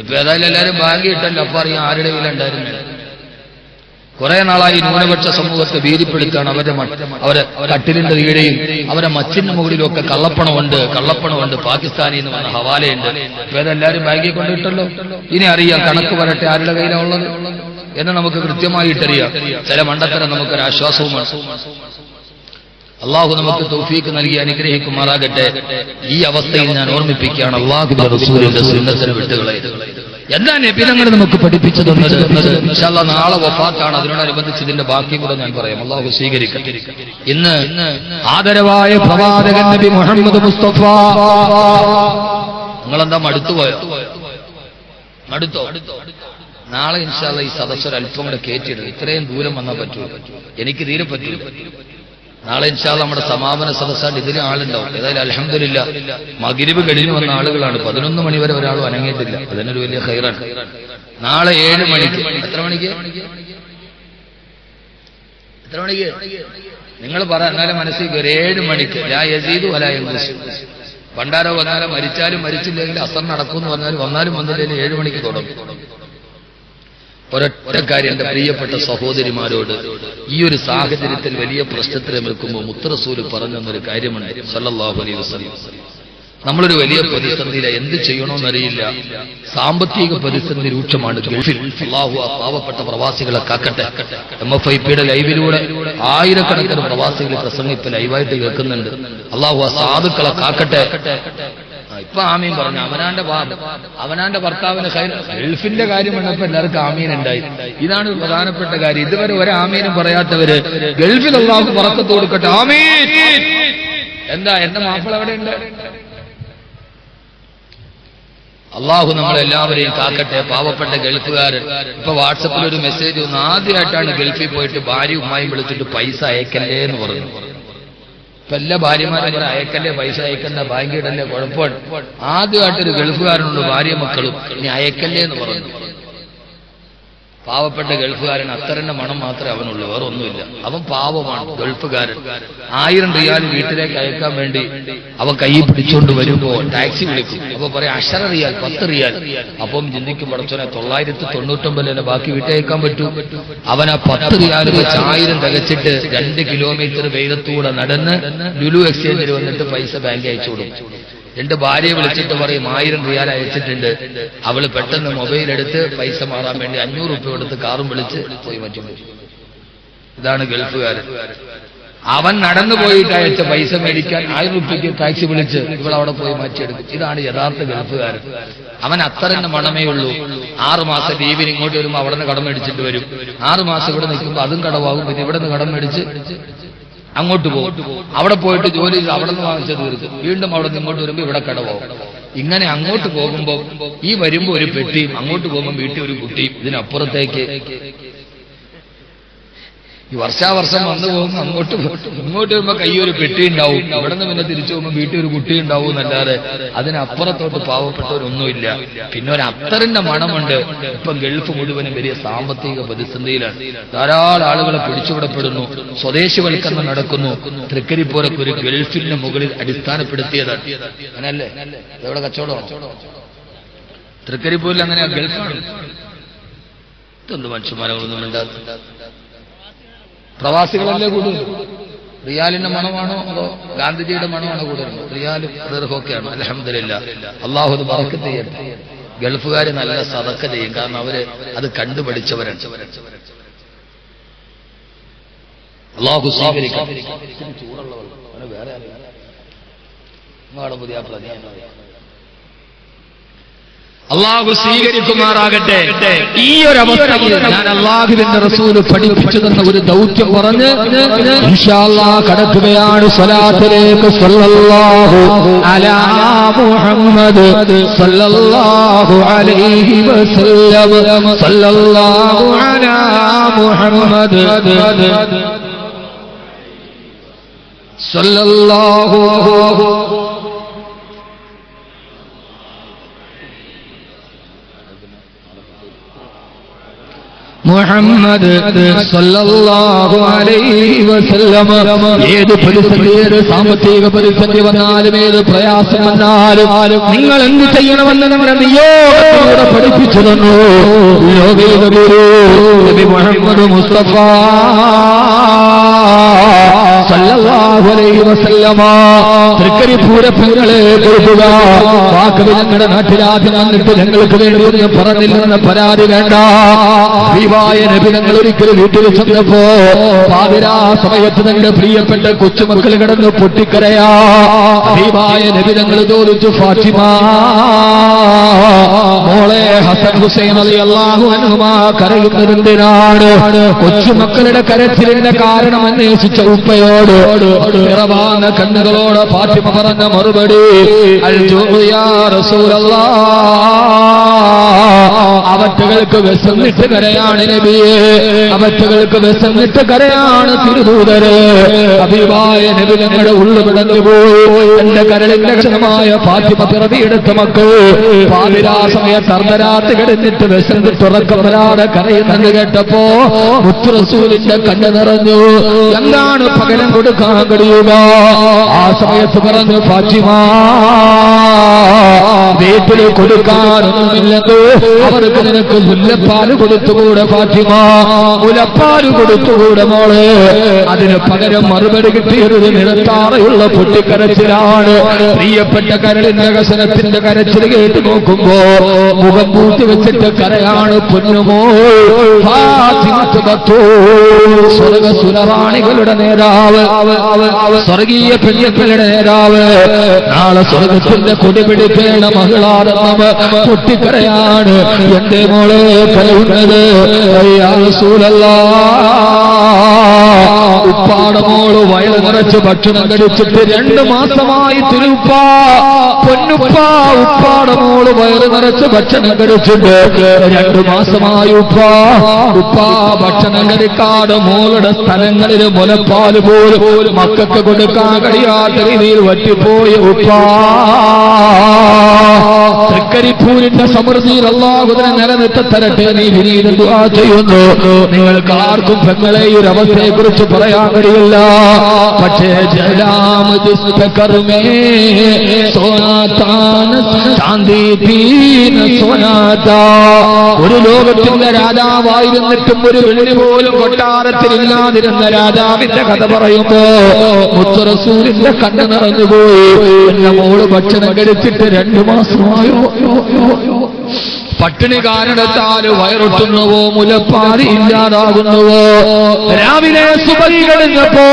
ഇപ്പൊ ഏതായാലും എല്ലാവരും ബാങ്ക് ഇട്ടല്ലോ. അപ്പൊ അറിയാം ആരുടെ കയ്യിലുണ്ടായിരുന്നു. കുറെ നാളായി ന്യൂനപക്ഷ സമൂഹത്തെ ഭീതിപ്പെടുത്താണ്. അവരെ കട്ടിലിന്റെ കീഴെയും അവരെ മച്ചിന്റെ മുകളിലും ഒക്കെ കള്ളപ്പണമുണ്ട്. പാകിസ്ഥാനിൽ നിന്ന് വന്ന ഹവാലയുണ്ട്. ഇപ്പൊ ഏതെല്ലാവരും ബാങ്കിൽ കൊണ്ടിട്ടല്ലോ. ഇനി അറിയാം കണക്ക് വരട്ടെ ആരുടെ കയ്യിലാണ് ഉള്ളത് എന്ന് നമുക്ക് കൃത്യമായിട്ടറിയാം. ചില മണ്ടത്തരം നമുക്കൊരു ആശ്വാസവുമാണ്. അള്ളാഹു നമുക്ക് തൗഫീഖ് നൽകി അനുഗ്രഹിക്കുമാറാകട്ടെ. ഈ അവസ്ഥയിൽ ഞാൻ ഓർമ്മിപ്പിക്കുകയാണ്, അള്ളാഹുവിന്റെ റസൂലിന്റെ സുന്നത്തിനെ വിട്ടുകളയരുത്. എന്താ നബി തങ്ങൾ നമുക്ക് പഠിപ്പിച്ചു തന്നത്? ഇൻഷാ അല്ലാഹ് നാളെ വഫാത്താണ്. അതിനോടനുബന്ധിച്ച് ഇതിന്റെ ബാക്കി കൂടെ ഞാൻ പറയാം. അള്ളാഹു സ്വീകരിക്കട്ടെ. ഇന്ന് ആദരവായ പ്രവാചകൻ നബി മുഹമ്മദ് മുസ്തഫ. നിങ്ങളെന്താ മടുത്തുപോയോ? മടുത്തോ? നാളെ ഇൻഷാ അല്ലാഹ് ഈ സദസ്സൊരു അല്പം കൂടെ കയറ്റിയിടും. ഇത്രയും ദൂരം വന്നാൽ പറ്റൂല. എനിക്ക് തീരെ പറ്റൂല. നാളെ ഇൻഷാ അല്ലാഹ് നമ്മുടെ സമാപന സദസ്സായിട്ട് ഇതിന് ആളുണ്ടാവും. ഏതായാലും അൽഹംദുലില്ലാഹ് മഗ്രിബ് കഴിഞ്ഞു വന്ന ആളുകളാണ്. 11 മണി വരെ ഒരാളും അനങ്ങിയിട്ടില്ല. അതിനൊരു വലിയ ഖൈറാണ്. നാളെ 7 മണിക്ക്. എത്ര മണിക്ക്? നിങ്ങൾ പറ, എന്നാലും മനസ്സിൽ 7 മണിക്ക്. ലാ യസീദു വലാ യൻഖുസ്. പണ്ടാരോ വന്നാലും മരിച്ചാലും മരിച്ചില്ലെങ്കിൽ അസർ നടക്കുമെന്ന് പറഞ്ഞാലും വന്നാലും വന്നില്ലെങ്കിൽ 7 മണിക്ക് തുടങ്ങും. ഒരൊറ്റ കാര്യം എന്റെ പ്രിയപ്പെട്ട സഹോദരിമാരോട്, ഈ ഒരു സാഹചര്യത്തിൽ വലിയ പ്രശ്നത്തിൽ നിൽക്കുമ്പോൾ മുത്തറസൂല് പറഞ്ഞൊരു കാര്യമുണ്ട് സല്ലല്ലാഹു അലൈഹി വസല്ലം. നമ്മളൊരു വലിയ പ്രതിസന്ധിയില്ല. എന്ത് ചെയ്യണമെന്നറിയില്ല. സാമ്പത്തിക പ്രതിസന്ധി രൂക്ഷമാണ് ഗൾഫിൽ. അല്ലാഹു ആ പാവപ്പെട്ട പ്രവാസികളെ കാക്കട്ടെ. MFIPയുടെ ലൈവിലൂടെ ആയിരക്കണക്കിന് പ്രവാസികൾ പ്രസംഗിപ്പ് ലൈവായിട്ട് കേൾക്കുന്നുണ്ട്. അല്ലാഹു ആ സാധുക്കളെ കാക്കട്ടെ. ഇപ്പൊ ആമീൻ പറഞ്ഞു. അവനാന്റെ ഭർത്താവിന് ഗൾഫിന്റെ കാര്യം വന്നപ്പോ എല്ലാവർക്കും ആമീൻ ഉണ്ടായി. ഇതാണ് പ്രധാനപ്പെട്ട കാര്യം. ഇതുവരെ ഒരു ആമീനും പറയാത്തവര് ഗൾഫിൽ അല്ലാഹു ബറക്കത്ത് കൊടുക്കട്ടെ. ആമീൻ. എന്താ എന്റെ മാപ്പിള അവിടെ ഉണ്ട്? അള്ളാഹു നമ്മളെല്ലാവരെയും കാക്കട്ടെ. പാവപ്പെട്ട ഗൾഫുകാരൻ ഇപ്പൊ വാട്സപ്പിൽ ഒരു മെസ്സേജ് വന്നു. ആദ്യമായിട്ടാണ് ഗൾഫിൽ പോയിട്ട് ഭാര്യ ഉമ്മായും വിളിച്ചിട്ട് പൈസ അയക്കല്ലേ എന്ന് പറഞ്ഞു. ഇപ്പൊ എല്ലാ ഭാര്യമാരും കൂടെ അയക്കല്ലേ, പൈസ അയക്കണ്ട, ബാങ്കിടല്ലേ, കുഴപ്പമാണ്. ആദ്യമായിട്ടൊരു ഗൾഫുകാരനുണ്ട് ഭാര്യ മക്കളും, ഇനി അയക്കല്ലേ എന്ന് പറഞ്ഞു. പാവപ്പെട്ട ഗൾഫുകാരൻ അത്തരന്റെ മണം മാത്രമേ അവനുള്ളൂ, വേറെ ഒന്നുമില്ല. അവൻ പാവമാണ് ഗൾഫുകാരൻ. 1000 റിയാൽ വീട്ടിലേക്ക് അയക്കാൻ വേണ്ടി അവൻ കൈ പിടിച്ചുകൊണ്ട് വരുമ്പോ ടാക്സി വിളിക്കും. അപ്പൊ പറയാം 10 റിയാൽ 10 റിയാൽ. അപ്പം ചിന്തിക്കും, പടച്ചോനെ 999 ബാക്കി വീട്ടയക്കാൻ പറ്റൂ. അവൻ ആ 10 റിയാൽ വെച്ച് 1000 തികച്ചിട്ട് 2 കിലോമീറ്റർ വെയിലത്തൂടെ നടന്ന് ലുലു എക്സ്ചേഞ്ചിൽ വന്നിട്ട് പൈസ ബാങ്ക് അയച്ചു കൊടുക്കും. 2 ഭാര്യയെ വിളിച്ചിട്ട് പറയും 1000 റിയാൽ അയച്ചിട്ടുണ്ട്. അവള് പെട്ടെന്ന് മൊബൈൽ എടുത്ത് പൈസ മാറാൻ വേണ്ടി 500 രൂപ എടുത്ത് കാറും വിളിച്ച് പോയി മാറ്റി. ഇതാണ് ഗൾഫുകാരൻ. അവൻ നടന്നു പോയിട്ട് അയച്ച പൈസ മേടിക്കാൻ 1000 രൂപയ്ക്ക് ടാക്സി വിളിച്ച് ഇവളവിടെ പോയി മാറ്റിയെടുക്കും. ഇതാണ് യഥാർത്ഥ ഗൾഫുകാരൻ. അവൻ അത്തരന്റെ മണമേ ഉള്ളൂ. 6 മാസം ലീവിന് ഇങ്ങോട്ട് വരുമ്പോൾ അവിടെ നിന്ന് കടം മേടിച്ചിട്ട് വരും. 6 മാസം ഇവിടെ നിൽക്കുമ്പോൾ അതും കടവാകും. പിന്നെ ഇവിടെ നിന്ന് കടം മേടിച്ച് അങ്ങോട്ട് പോകും. അവിടെ പോയിട്ട് ജോലി അവിടെ നിന്ന് വാങ്ങിച്ചത് തീർക്കും. വീണ്ടും അവിടെ നിന്ന് ഇങ്ങോട്ട് വരുമ്പോൾ ഇവിടെ കടവാകും. ഇങ്ങനെ അങ്ങോട്ട് പോകുമ്പോൾ ഈ വരുമ്പോ ഒരു പെട്ടിയും അങ്ങോട്ട് പോകുമ്പോൾ വീട്ടിൽ ഒരു കുട്ടിയും, ഇതിനപ്പുറത്തേക്ക് ഈ വർഷാവർഷം വന്നു പോകുമ്പോൾ ഇങ്ങോട്ട് വരുമ്പോ കയ്യൊരു പെട്ടി ഉണ്ടാവും, ഇവിടെ നിന്ന് പിന്നെ തിരിച്ചു പോകുമ്പോൾ വീട്ടിൽ ഒരു കുട്ടി ഉണ്ടാവും എന്നല്ലാതെ അതിനപ്പുറത്തോട്ട് പാവപ്പെട്ടവരൊന്നുമില്ല. പിന്നെ ഒരു അത്തറിന്റെ മണമുണ്ട്. ഇപ്പം ഗൾഫ് മുഴുവനും വലിയ സാമ്പത്തിക പ്രതിസന്ധിയിലാണ്. ധാരാളം ആളുകളെ പിടിച്ചുവിടപ്പെടുന്നു, സ്വദേശിവൽക്കരണം നടക്കുന്നു. തൃക്കരിപ്പൂരൊക്കെ ഒരു ഗൾഫിന്റെ മുകളിൽ അടിസ്ഥാനപ്പെടുത്തിയതാണ്. അങ്ങനല്ലേ? എവിടെ കച്ചവടമാണ്? തൃക്കരിപ്പൂരിൽ അങ്ങനെ ഗൾഫാണ്. ഇതൊന്നും മനുഷ്യന്മാരൊന്നും ഉണ്ടാകും. പ്രവാസികളല്ലേ കൂടുതൽ? റിയാലിന്റെ മണമാണോ അതോ ഗാന്ധിജിയുടെ മണമാണോ കൂടുതൽ? റിയാലും ദീർഘമൊക്കെയാണ്. അൽഹംദുലില്ലാ, അള്ളാഹു അത് ബറക്കത്ത് ചെയ്യട്ടെ. ഗൾഫുകാർ നല്ല സദക്ക ചെയ്യും, കാരണം അവര് അത് കണ്ടുപഠിച്ചവരാണ്. അള്ളാഹു സ്വീകരിക്കട്ടെ. വേറെ പുതിയ അള്ളാഹു സ്വീകരിക്കുമാറാകട്ടെ. ഈ ഒരു അവസ്ഥയിൽ ഞാൻ അള്ളാഹുവിന്റെ റസൂല് പഠിപ്പിച്ചു തന്ന ഒരു ദൗത്യം പറഞ്ഞ് ഇൻഷാ അല്ലാഹ് കടക്കുകയാണ് സ്വലാത്തിലേക്ക്. സല്ലല്ലാഹു അലാ മുഹമ്മദ് സല്ലല്ലാഹു അലൈഹി വസല്ലം. സല്ലല്ലാഹു അലാ മുഹമ്മദ് സല്ലല്ലാഹു മുഹമ്മദ് സല്ലല്ലാഹു അലൈഹി വസല്ലം. ഏത് പ്രതിസന്ധി, ഏത് സാമ്പത്തിക പ്രതിസന്ധി വന്നാലും, ഏത് പ്രയാസം വന്നാലും നിങ്ങൾ എന്ത് ചെയ്യണമെന്ന് നമ്മുടെ നിയോഗത്തിലൂടെ പഠിപ്പിച്ചു തന്നു ലോകൈക ഗുരു നബി മുഹമ്മദ് മുസ്തഫ സല്ലല്ലാഹു അലൈഹി വസല്ലമ. തൃക്കരിപ്പൂരപ്പങ്ങളെ കൊടുക്കുക. വാക്കവി ഞങ്ങളുടെ നാട്ടിലാദ്യം വന്നിട്ട് ഞങ്ങൾക്ക് വേണ്ടി ഒന്നും പറഞ്ഞില്ലെന്ന് പരാതി വേണ്ട. നബി തങ്ങൾ ഒരിക്കലും വീട്ടിൽ ചെന്നപ്പോ പാതിരാ സമയത്ത് തന്റെ പ്രിയപ്പെട്ട കൊച്ചുമക്കൾ കിടന്ന് പൊട്ടിക്കരയാ. ഹബീബായ നബി തങ്ങൾ ചോദിച്ചു, ഫാത്തിമ മോളെ ഹസൻ ഹുസൈൻ റളിയല്ലാഹു അൻഹുമാ കരയുന്നതെന്തിനാണ്? കൊച്ചുമക്കളുടെ കരച്ചിലിന്റെ കാരണം അന്വേഷിച്ച ഉപ്പയോട് നിറവാന കണ്ണുകളോട് ഫാത്തിമ പറഞ്ഞ മറുപടി, അൽ ജൂഉ യാ റസൂലല്ലാഹ്. അവറ്റകൾക്ക് വിശന്നിട്ട് കരയാണ് നബിയെ, അവറ്റകൾക്ക് വിശന്നിട്ട് കരയാണ് തിരുദൂതര്. ഹബീബായ നബി ഞങ്ങളുടെ ഉള്ളു കിടന്നുപോയി. എന്റെ കരളിന്റെ ക്ഷണമായ ഫാത്തിമ പിറവിയെടുത്ത മക്കൾ പാതിരാ സമയത്ത് അർദ്ധരാത്രി കിടന്നിട്ട് വിശന്നിട്ട് ഉറക്കം വരാതെ കരയുന്നത് കേട്ടപ്പോ മുത്ത് റസൂലിന്റെ കണ്ണ് നിറഞ്ഞു. എന്താണ് പകരം കൊടുക്കാൻ കഴിയുക? ആ സമയത്ത് പറഞ്ഞു, ഫാത്തിമ വീട്ടിൽ കൊടുക്കാനൊന്നുമില്ലല്ലോ, അവർക്ക് നിനക്ക് മുല്ലപ്പാല് കൊടുത്തുകൂടെ ഫാത്തിമ? മുലപ്പാല് കൊടുത്തുകൂടെ മോളെ? അതിന് പകരം മറുപടി കിട്ടിയത് നിലത്താറെയുള്ള പൊട്ടിക്കരച്ചിലാണ്. പ്രിയപ്പെട്ട കരളിന്റെ കസനത്തിന്റെ കരച്ചിൽ കേട്ട് നോക്കുമ്പോ മുഖം പൂട്ടി വെച്ചിട്ട് കരയാണ് പൊന്നുമോ സ്വർഗസുരവാണികളുടെ നേതാവ്, സ്വർഗീയ പെണ്ണുങ്ങളുടെ നേതാവ്, നാളെ സ്വർഗത്തിന്റെ കൊടി പിടിക്കേണ്ട മകളാണെന്ന് പൊട്ടിക്കരയാണ്. എന്റെ മോളെ കരയുന്നത്? ഉപ്പാടെ മോള് വയറ് നിറച്ച് ഭക്ഷണം കഴിച്ചിട്ട് 2 മാസമായി തിരുപ്പ പൊന്നുപ്പ. ഉപ്പാടെ മോള് വയറ് നിറച്ച് ഭക്ഷണം കഴിച്ചിട്ട് 2 മാസമായി ഉപ്പ ഭക്ഷണം കഴിക്കാതെ മോളുടെ സ്ഥലങ്ങളിൽ മുലപ്പാല് പോലും മക്കൾക്ക് കൊടുക്കാൻ കഴിയാത്ത രീതിയിൽ വറ്റിപ്പോയി ഉപ്പ. തൃക്കരിപ്പൂരിന്റെ സമൃദ്ധിയിൽ അല്ലാഹുവിനെ നിലനിർത്തി തരട്ടെ. നീ വിനീത ദുആ ചെയ്യുന്നു. നിങ്ങൾക്ക് ആർക്കും പെങ്ങളെ ഈ ഒരു അവസ്ഥയെ കുറിച്ച് പറയാൻ കഴിയില്ല. പക്ഷേ ജലാമേ ഒരു ലോകത്തിന്റെ രാജാവായിരുന്നിട്ടും ഒരു വെള്ളി പോലും കൊട്ടാരത്തിലില്ലാതിരുന്ന രാജാവിന്റെ കഥ പറയുമ്പോ മുത്ത് റസൂലിന്റെ കണ്ണ് നിറഞ്ഞുപോയി. എന്റെ മോള് ഭക്ഷണം കഴിച്ചിട്ട് 2 മാസമായോ? പട്ടിണി കാരണത്താൽ വയറൊട്ടുന്നുവോ, മുലപ്പാതി ഇല്ലാതാകുന്നുവോ. രാവിലെ സുബഹി കഴിഞ്ഞപ്പോ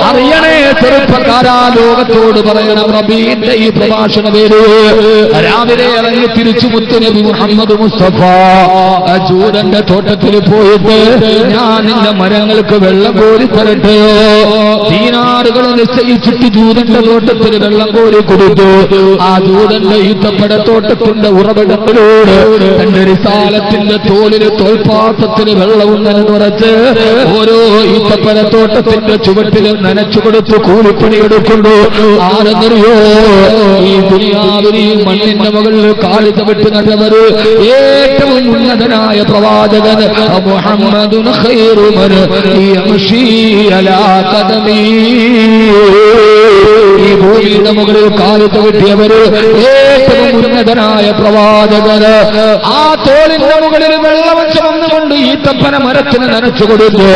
അറിയണേ ചെറുപ്പക്കാരാ, ലോകത്തോട് പറയണം റബീന്റെ ഈ പ്രഭാഷണ പേര്. രാവിലെ ഇറങ്ങി തിരിച്ചു മുത്തുനബി മുഹമ്മദ് മുസ്തഫ ജൂതന്റെ തോട്ടത്തിൽ പോയിട്ട് ഞാൻ നിന്റെ മരങ്ങൾക്ക് വെള്ളം കോരി തരട്ടെയോ? ദീനാറുകൾ നിശ്ചയിച്ചിട്ട് ജൂതന്റെ തോട്ടത്തിൽ വെള്ളം കോരി കൊടുത്തു. ആ ജൂതന്റെ ഈത്തപ്പഴത്തോട്ടത്തിന്റെ ഉറവിടത്തിലൂടെ തന്റെ റിസാലത്തിന്റെ തോളില് തോൽപാത്രത്തിന് വെള്ളവും നനഞ്ഞുറച്ച് ഓരോ ഈത്തപ്പഴത്തോട്ടത്തിന്റെ ചുവട്ടിലും നനച്ചു കൊടുത്ത് കൂലിപ്പണിയെടുക്കുന്നു. ആരെന്നറിയോ? ഈ ദുനിയാവിൽ ഈ മണ്ണിന്റെ മുകളിൽ കാലി ചവിട്ടി നടന്നവര് ഏറ്റവും ഉന്നതനായ പ്രവാചകൻ മുഹമ്മദുൻ ഖൈറു മൻ യംശി അലാ ഖദമി. ഈ ഭൂമിയുടെ മുകളിൽ കാലി ചവിട്ടിയവര് ഏറ്റവും ഉന്നതനായ പ്രവാചകന് ആ തോളിന്റെ മുകളിൽ വെള്ളം ചുമന്നുകൊണ്ട് ഈത്തപ്പന മരത്തിന് നനച്ചു കൊടുത്തു.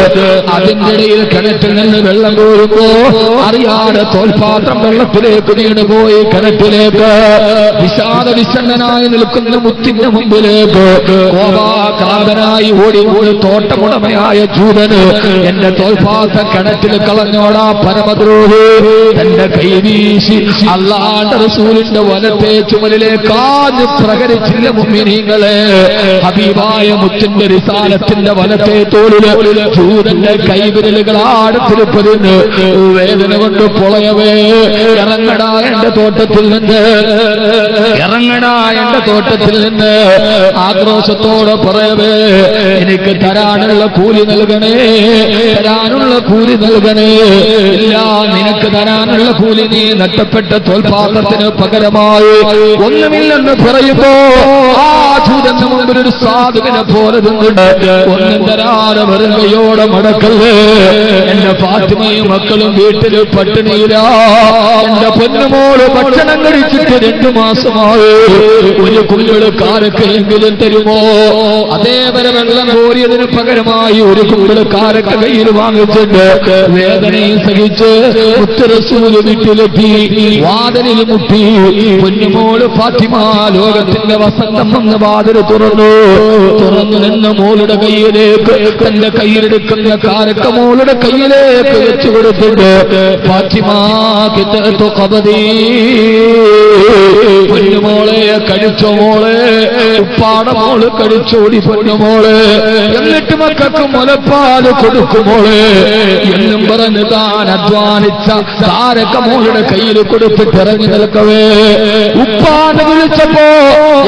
അതിന്റെ ഇടയിൽ കിണറ്റിൽ നിന്ന് വെള്ളം കോരുമ്പോ അറിയാതെ തോൽപാത്രം വെള്ളത്തിലേക്ക് വീണുപോയി. കിണറ്റിലേക്ക് വിഷാദ വിഷണ്ണനായി നിൽക്കുന്ന മുത്തിന്റെ മുമ്പിലേക്ക് കോപാക്രാന്തനായി ഓടി ഓടി തോട്ടമുടമയായ ജൂതന് എന്റെ തോൽപാത്രം കിണറ്റിൽ കളഞ്ഞോടാ പരമദ്രോഹി. തന്റെ കൈവീശി അല്ലാഹുവിന്റെ റസൂലിന്റെ വലത്തെ ചുമലിലേക്ക് ആഞ്ഞു പ്രകരിച്ചില്ല മുഅ്മിനീങ്ങളെ. ഹബീബായ മുത്തിന്റെ റിസാലത്തിന്റെ വലത്തെ തോളില് ജൂതന്റെ കൈവിരലുകൾ ആടത്തിരിപ്പതിന് വേദന കൊണ്ട് പൊളയവേ. ഇറങ്ങടാ എന്റെ തോട്ടത്തിൽ നിന്ന്, ഇറങ്ങടാ എന്റെ തോട്ടത്തിൽ നിന്ന് ആക്രോശത്തോടെ പറയവേ. എനിക്ക് തരാനുള്ള കൂലി നൽകണേ, തരാനുള്ള കൂലി നൽകണേ. ഇല്ല, നിനക്ക് തരാനുള്ള കൂലി നീ നഷ്ടപ്പെട്ട തോൽപാത്രത്തിന് പകരമായി ഒന്നുമില്ലെന്ന് പറയുമ്പോ ആ ജൂതന്റെ മുമ്പിൽ ഒരു സാധുവിനെ പോലെ നിന്നിട്ട് ഒന്നും തരാതെ വെറുകയോടെ മടക്കല്ലേ. എന്റെ ഫാത്തിമയും മക്കളും വീട്ടിൽ പട്ടിണിയിലാ. എന്റെ പൊന്നുമോള് ഭക്ഷണം കഴിച്ചിട്ട് 2 മാസമായി. ഒരു കുമ്പിള് കാരക്കയെങ്കിലും തരുമോ? അതേവരെ വെള്ളം കോരിയതിന് പകരമായി ഒരു കുമ്പിള് കാരക്ക കയ്യിൽ വാങ്ങിച്ചിട്ട് വേദനയും സഹിച്ച് മുത്തുറസൂല് വീട്ടിലെത്തി. വാതിലിൽ മുട്ടി. പൊന്നുമോള് ഫാത്തിമ ലോകത്തിന്റെ വസന്തം വന്ന് വാതിൽ തുറന്നു. തുറന്നു നിന്ന മോളുടെ കയ്യിലേക്ക് തന്റെ കയ്യിലെടുക്കുന്ന കാരക്ക മോളുടെ കയ്യിലേക്ക് വെച്ചു കൊടുത്തിട്ട് ഫാത്തിമ കിതഅതു ഖബദി, പൊന്നുമോളെ കഴിച്ചോ മോളെ, ഉപ്പാടെ മോള് കഴിച്ചോടി പൊന്നുമോളെ, എന്നിട്ട് മക്കൾക്ക് മുലപ്പാല് കൊടുക്കുമോളെ എന്നും പറഞ്ഞ് താൻ അധ്വാനിച്ച കാരക്ക മോളുടെ കയ്യിൽ കൊടുത്തിട്ട് ഇറങ്ങി നിൽക്കവേ ഉപ്പാനെ വിളിച്ചപ്പോ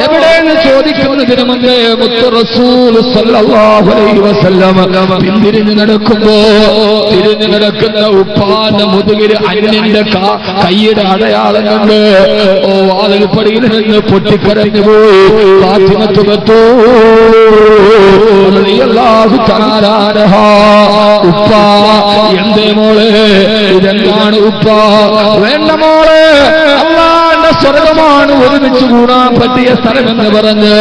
എവിടെയെന്ന് ചോദിക്കുന്നതിന് മുമ്പേ മുത്ത് റസൂൽ സല്ലല്ലാഹു അലൈഹി വസല്ലം പിന്തിരിഞ്ഞു നടക്കുമ്പോ തിരിഞ്ഞു നടക്കുന്ന ഉപ്പാന്റെ മുതുകിൽ അന്യന്റെ കൈയുടെ അടയാളം കണ്ട് ഓ വാതിൽപ്പടിയിൽ നിന്ന് പൊട്ടിക്കരഞ്ഞു പോയി. ഫാത്തിമത്തു റളിയല്ലാഹു തആല അൻഹാ, ഉപ്പാ എന്തേ മോളെ, ഇതെന്താണ് ഉപ്പാ? വേണ്ട മോളെ, അല്ലാഹുവിന്റെ സ്വർഗമാണ് ഒരുമിച്ച് കൂടാൻ പറ്റിയ സ്ഥലമെന്ന് പറഞ്ഞ്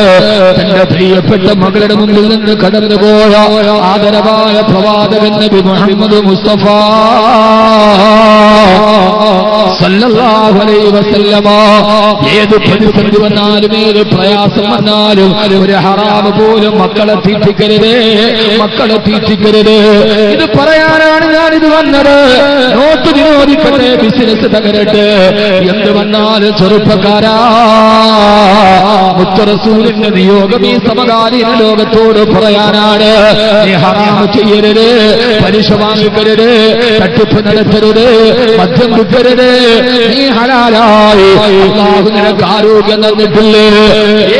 തന്റെ പ്രിയപ്പെട്ട മകളുടെ മുമ്പിൽ നിന്ന് കടന്നുപോയ ആദരവായ പ്രവാചകൻ നബി മുഹമ്മദ് മുസ്തഫ സല്ലല്ലാഹു അലൈഹി വസല്ലമ ഏത് പ്രതിസന്ധി വന്നാലും ഏത് പ്രയാസം വന്നാലും ഒരു ഹറാമ് പോലും മക്കളെ തീറ്റിക്കരുത്, മക്കളെ തീറ്റിക്കരുത്. ഇത് പറയാനാണ് ഞാനിത് വന്നത്. നോട്ട് വിരോധിക്കട്ടെ, ബിസിനസ് തകരട്ടെ, എന്ത് വന്നാലും ചെറുപ്പക്കാരാ മുത്ത് റസൂലിന്റെ നിയോഗം ഈ സമകാലീന ലോകത്തോട് പറയാനാണ്. നീ ഹറാമ് ചെയ്യരുത്, പലിശ വാങ്ങിക്കരുത്, തട്ടിപ്പ് നടത്തരുത്, മദ്യം വിൽക്കരുത്. നീ ഹലാലായി അല്ലാഹു നിനക്ക് ആരോഗ്യം തന്നിട്ടില്ലേ?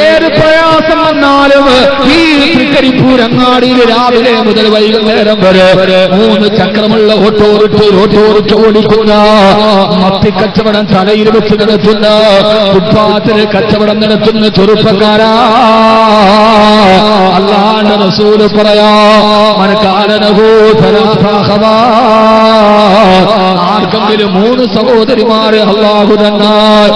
ഏത് പ്രയാസം വന്നാലും ഈ തൃക്കരിപ്പൂരങ്ങാടിയിൽ രാവിലെ മുതൽ വൈകുന്നേരം വരെ 3 ചക്രമുള്ള ഓട്ടോറിക്ഷ ഓടിക്കുന്ന, മത്തിക്കച്ചവടം തലയിൽ വെച്ച് നടത്തുന്ന, ഫുട്പാത്തിന് കച്ചവടം നടത്തുന്ന ചെറുപ്പക്കാരാ, അല്ലാഹുവിന്റെ റസൂൽ പറയാ ആർക്കെങ്കിലും 3 സഹോദരിമാര് അല്ലാഹു തന്നാൽ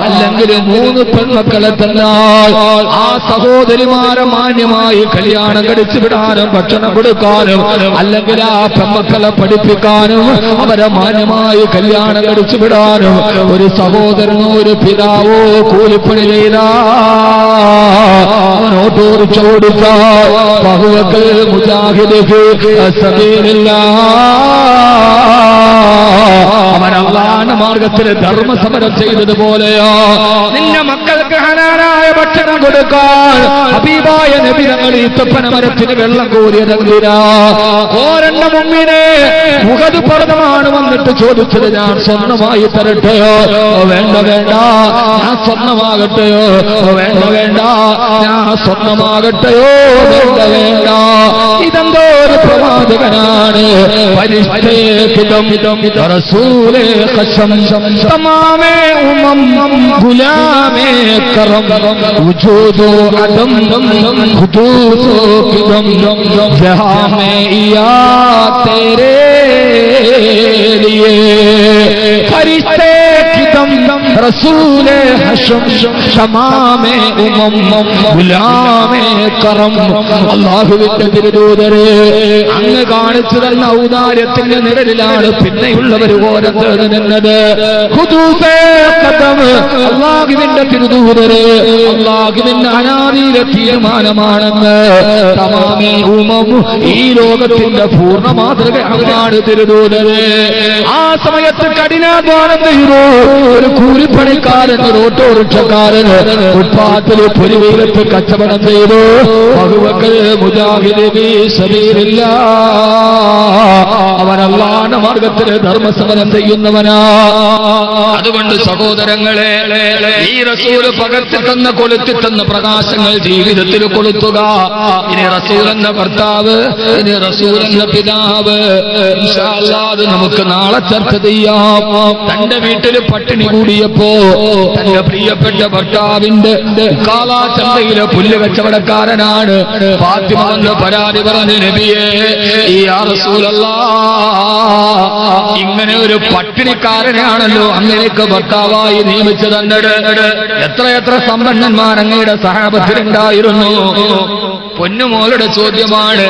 അല്ലെങ്കിൽ 3 പെൺമക്കൾ പെൺമക്കളെ തന്നാൽ ആ സഹോദരിമാരെ മാന്യമായി കല്യാണം കഴിച്ചു വിടാനും ഭക്ഷണം കൊടുക്കാനും അല്ലെങ്കിൽ ആ പെൺമക്കളെ പഠിപ്പിക്കാനും അവരെ മാന്യമായി കല്യാണം കഴിച്ചു വിടാനും ഒരു സഹോദരനോ ഒരു പിതാവോ കൂലിപ്പണി ചെയ്താ അവൻ ഓട്ടോറിക്ഷ ഓടിച്ച ബഹുവക്കൽ മുജാഹിദ് സബീലില്ലാഹ് അവൻ അല്ലാഹുവിന്റെ മാർഗത്തിൽ ധർമ്മസമരം ചെയ്തതുപോലെയോ നിന്റെ മക്കൾക്ക് ഹലാലായ ഭക്ഷണം കൊടുക്കാൻ ഹബീബായ നബി തങ്ങൾ ഈത്തപ്പന മരത്തിന് വെള്ളം കോരിയതെന്തിനാ? ഓരെണ്ണ മുമ്പിനെ മുഖത് പർവ്വതമാണ് വന്നിട്ട് ചോദിച്ചത് ഞാൻ സ്വർണ്ണമായി തരട്ടെയോ? വേണ്ട വേണ്ട ഞാൻ സ്വർണ്ണമാകട്ടെയോ? വേണ്ട വേണ്ട ഞാൻ സ്വർണ്ണമാകട്ടെയോ? വേണ്ട വേണ്ട. ഇതെന്തോ ഒരു പ്രവാചകനാണ്. റസൂലേ ഖസം തമാമേ ഉമം ഗുലാമേ കറം വജൂദു അദം ഖുദൂസു ഖിദം ജഹാ മേ യാ തേരേ ലിയേ ഫരിശ്തേ ഖിദം റസൂലേ ഹഷം തമാമേ ഉമം ഗുലാമേ കറം. അല്ലാഹുവിന്റെ തിരുദൂതരേ അങ്ങ് കാണിച്ചു തന്ന ഔദാര്യത്തിന്റെ നിഴലിലാണ് പിന്നെയുള്ളവർ ഓരോ നിന്നത്. അല്ലാഹുവിന്റെ തിരുദൂതരേ അല്ലാഹുവിന്റെ അനാദിയിലെ തീരുമാനമാണെന്ന് തമാമേ ഉമം ഈ ലോകത്തിന്റെ പൂർണ്ണ മാതൃകയാണ് തിരുദൂതരേ. ആ സമയത്ത് കഠിനാധ്വാനം ചെയ്തു ഒരു കൂലിപ്പണിക്കാരൻ ഒരു ഓട്ടോറിക്ഷക്കാരൻ ഫുട്പാത്തിൽ പൊലിവെയിലത്ത് കച്ചവടം ചെയ്തു. ബഹുവക്കൽ മുജാഹിദ് ഫീ സബീലില്ലാഹ് അവൻ അല്ലാഹുവിന്റെ മാർഗത്തിൽ ധർമ്മസമരം ചെയ്യുന്നവനാ. അതുകൊണ്ട് സഹോദരങ്ങളെ ഈ റസൂല് പകർത്തി തന്ന കൊളുത്തി തന്ന പ്രകാശങ്ങൾ ജീവിതത്തിൽ കൊളുത്തുക. ഇനി റസൂൽ എന്ന ഭർത്താവ്, ഇനി റസൂൽ എന്ന പിതാവ്, ഇൻഷാ അല്ലാഹ് അത് നമുക്ക് നാളെ ചർച്ച ചെയ്യാം. തന്റെ വീട്ടിൽ പട്ടിണി കൂടിയപ്പോ തന്റെ പ്രിയപ്പെട്ട ഭർത്താവിന്റെ കാലാചന്തയിലെ പുല്ല് കച്ചവടക്കാരനാണ് ഫാത്തിമ എന്ന് പരാതി പറഞ്ഞ നബിയെ യാ റസൂലല്ലാഹ് ഇങ്ങനെ ഒരു പട്ടിണിക്കാരനാണല്ലോ അങ്ങനെയൊക്കെ ഭർത്താവായി നിയമിച്ചു തന്നത്. എത്രയെത്ര സമ്പന്നന്മാർ അങ്ങയുടെ സഹാബത്തിലുണ്ടായിരുന്നു. പൊന്നുമോളുടെ ചോദ്യമാണ്,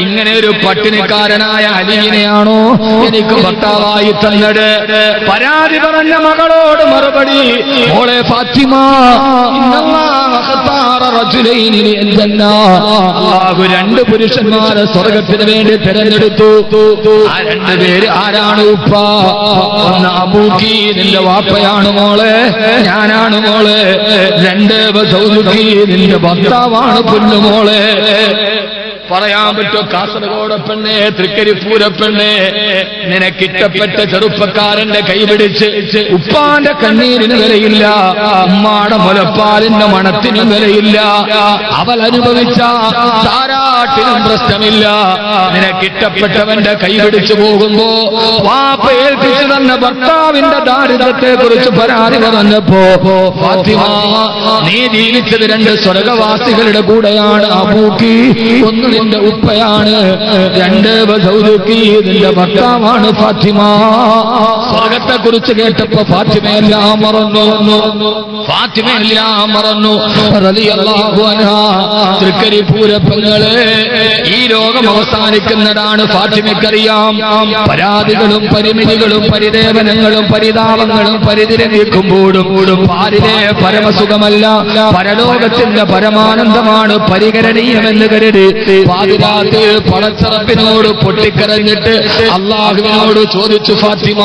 ഇങ്ങനെ ഒരു പട്ടിണിക്കാരനായ അലിയിനെയാണോ എനിക്ക് ഭർത്താവായി തന്നത്? പരാതി പറഞ്ഞ മകളോട് മറുപടി, മോളെ ഫാത്തിമ അല്ലാഹു രണ്ട് പുരുഷന്മാരെ സ്വർഗത്തിന് വേണ്ടി തിരഞ്ഞെടുത്തു. ആ രണ്ടുപേര് ആരാണ്? ഉപ്പ ഒന്ന് അബൂക്കി നിന്റെ വാപ്പയാണ് മോളെ, ഞാനാണ് മോളെ. രണ്ട് സൗദുക്കി നിന്റെ ഭർത്താവാണ് പൊന്നുമോളെ. പറയാൻ പറ്റോ? കാസർഗോഡ് പെണ്ണെ, തൃക്കരിപ്പൂര പെണ്ണെ, നിനക്കിട്ടപ്പെട്ട ചെറുപ്പക്കാരന്റെ കൈപിടിച്ച് ഉപ്പാന്റെ കണ്ണീരിന് വിലയില്ല, ഉമ്മാടെ മുലപ്പാലിന്റെ മണത്തിനും വിലയില്ല, അവൾ അനുഭവിച്ച താരാട്ടിനും പ്രശ്നമില്ല. നിനക്കിട്ടപ്പെട്ടവന്റെ കൈപിടിച്ചു പോകുമ്പോ വാപ്പ ഏൽപ്പിച്ചു തന്ന ഭർത്താവിന്റെ ദാരിദ്ര്യത്തെ കുറിച്ച് പരാതി പറഞ്ഞപ്പോ ഫാത്തിമ നീ ജീവിച്ചത് രണ്ട് സ്വർഗവാസികളുടെ കൂടെയാണ്. അബൂക്കി ഒന്ന് നിന്റെ ഉപ്പയാണ്, രണ്ട് സൗദുക്കി നിന്റെ ഭർത്താവാണ് ഫാത്തിമ. സ്വർഗത്തെ കുറിച്ച് കേട്ടപ്പോ ഫാത്തിമയെല്ലാം മറന്നു, ഫാത്തിമയെല്ലാം മറന്നു. റളിയല്ലാഹു അൻഹാ തൃക്കരിപ്പൂര പെങ്ങളെ, ഈ ലോകം അവസാനിക്കുന്നതാണ് ഫാത്തിമയ്ക്കറിയാം. പരാതികളും പരിമിതികളും പരിദേവനങ്ങളും പരിതാപങ്ങളും പരിധിരെ നീക്കുമ്പോഴും പാരിലെ പരമസുഖമല്ല, പരലോകത്തിന്റെ പരമാനന്ദമാണ് പരികരണീയമെന്ന് കരുതി പാതിരാത്ത് പടച്ചറപ്പിനോട് പൊട്ടിക്കരഞ്ഞിട്ട് അല്ലാഹുവിനോട് ചോദിച്ചു, ഫാത്തിമ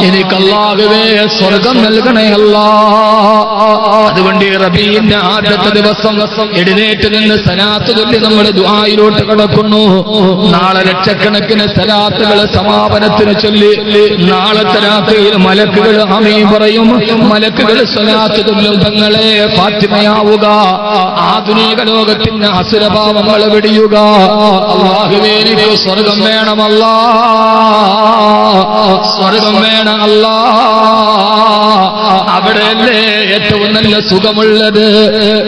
എനിക്ക് അല്ലാഹുവേ സ്വർഗം നൽകണേ അല്ലാഹ്. അതുകൊണ്ട് റബീഇന്റെ ആദ്യത്തെ ദിവസം എഴുന്നേറ്റ് നിന്ന് സലാത്ത് ചൊല്ലി നമ്മൾ ദുആയിലോട്ട് കടക്കുന്നു. നാളെ ലക്ഷക്കണക്കിന് സലാത്തുകൾ സമാപനത്തിന് ചൊല്ലി നാളത്തെ രാത്രിയിൽ മലക്കുകൾ ആമീൻ പറയും, മലക്കുകൾ സലാത്ത് ചൊല്ലും. തങ്ങളെ ഫാത്തിമയാവുക, ആധുനിക ലോകത്തിന്റെ അസുരഭാവങ്ങൾ വെടിയുക. അല്ലാഹുവേ എനിക്ക് സ്വർഗം വേണം അല്ലാഹ്, സ്വർഗം വേണം അല്ലാഹ്. അവിടെയല്ലേ ഏറ്റവും നല്ല സുഖമുള്ളത്.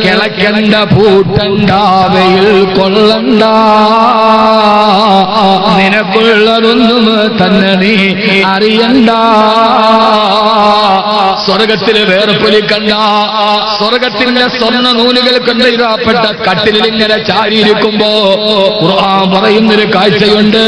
കിളക്കണ്ട പൂട്ടണ്ട വെയിൽ കൊള്ളണ്ട, നിനക്കുള്ളതൊന്നും തന്നെ നീ അറിയണ്ട. സ്വർഗത്തില് വേർപ്പൊലിക്കണ്ട, സ്വർഗത്തിന്റെ സ്വർണ്ണ നൂലുകൾ കൊണ്ട് ഇതാപ്പെട്ട കട്ടിലിൽ ഇങ്ങനെ ചാരിയിരിക്കുമ്പോ ഖുർആൻ പറയുന്നൊരു കാഴ്ചയുണ്ട്.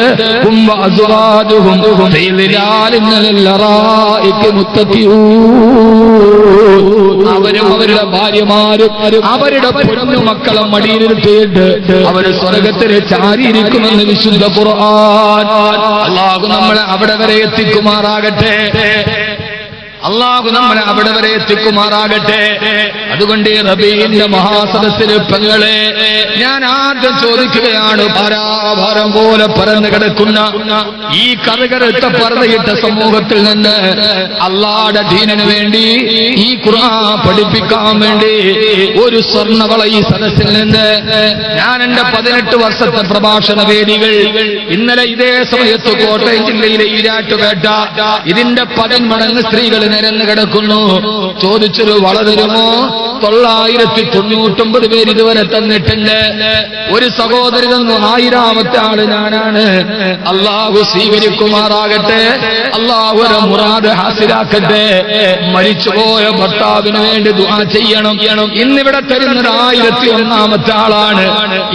അവരും അവരുടെ ഭാര്യമാരും അവരുടെ പൊന്നുമക്കളും മടിയിലിരുത്തിയിട്ട് അവര് സ്വർഗത്തിൽ ചാരിയിരിക്കുമെന്ന് വിശുദ്ധ ഖുർആൻ. അല്ലാഹു നമ്മളെ അവിടെ വരെ എത്തിക്കുമാറാകട്ടെ. അല്ലാഹു നമ്മളെ അവിടെ വരെ എത്തിക്കുമാറാകട്ടെ. അതുകൊണ്ട് റബീന്റെ മഹാസദസ്സിൽ പെങ്ങളെ ഞാൻ ആദ്യം ചോദിക്കുകയാണ്, ഭാരം പോലെ പരന്നു കിടക്കുന്ന ഈ കറുകറുത്ത പർദ്ദയിട്ട സമൂഹത്തിൽ നിന്ന് അല്ലാഹുവിന്റെ ദീനിനു വേണ്ടി ഈ ഖുർആൻ പഠിപ്പിക്കാൻ വേണ്ടി ഒരു സ്വർണ്ണവള ഈ സദസ്സിൽ നിന്ന് ഞാൻ എന്റെ 18 വർഷത്തെ പ്രഭാഷണ വേദികൾ ഇന്നലെ ഇതേ സമയത്ത് കോട്ടയം ജില്ലയിലെ ഈരാറ്റുപേട്ട ഇതിന്റെ 10 മടങ്ങ് സ്ത്രീകൾ നിരന്ന് കിടക്കുന്നു. ചോദിച്ചൊരു വള തരുമോ? 999 പേര് ഇതുവരെ തന്നിട്ടുണ്ട്. ഒരു സഹോദരി തന്നു, 1000ാമത്തെ ആള് ഞാനാണ്. അല്ലാഹു സ്വീകരിക്കുമാറാകട്ടെ. അല്ലാഹു ഒരു മുറാദ് ഹാസിലാക്കട്ടെ. മരിച്ചുപോയ ഭർത്താവിന് വേണ്ടി ദുആ ചെയ്യണം. ഇന്നിവിടെ തരുന്നത് 1001ാമത്തെ ആളാണ്.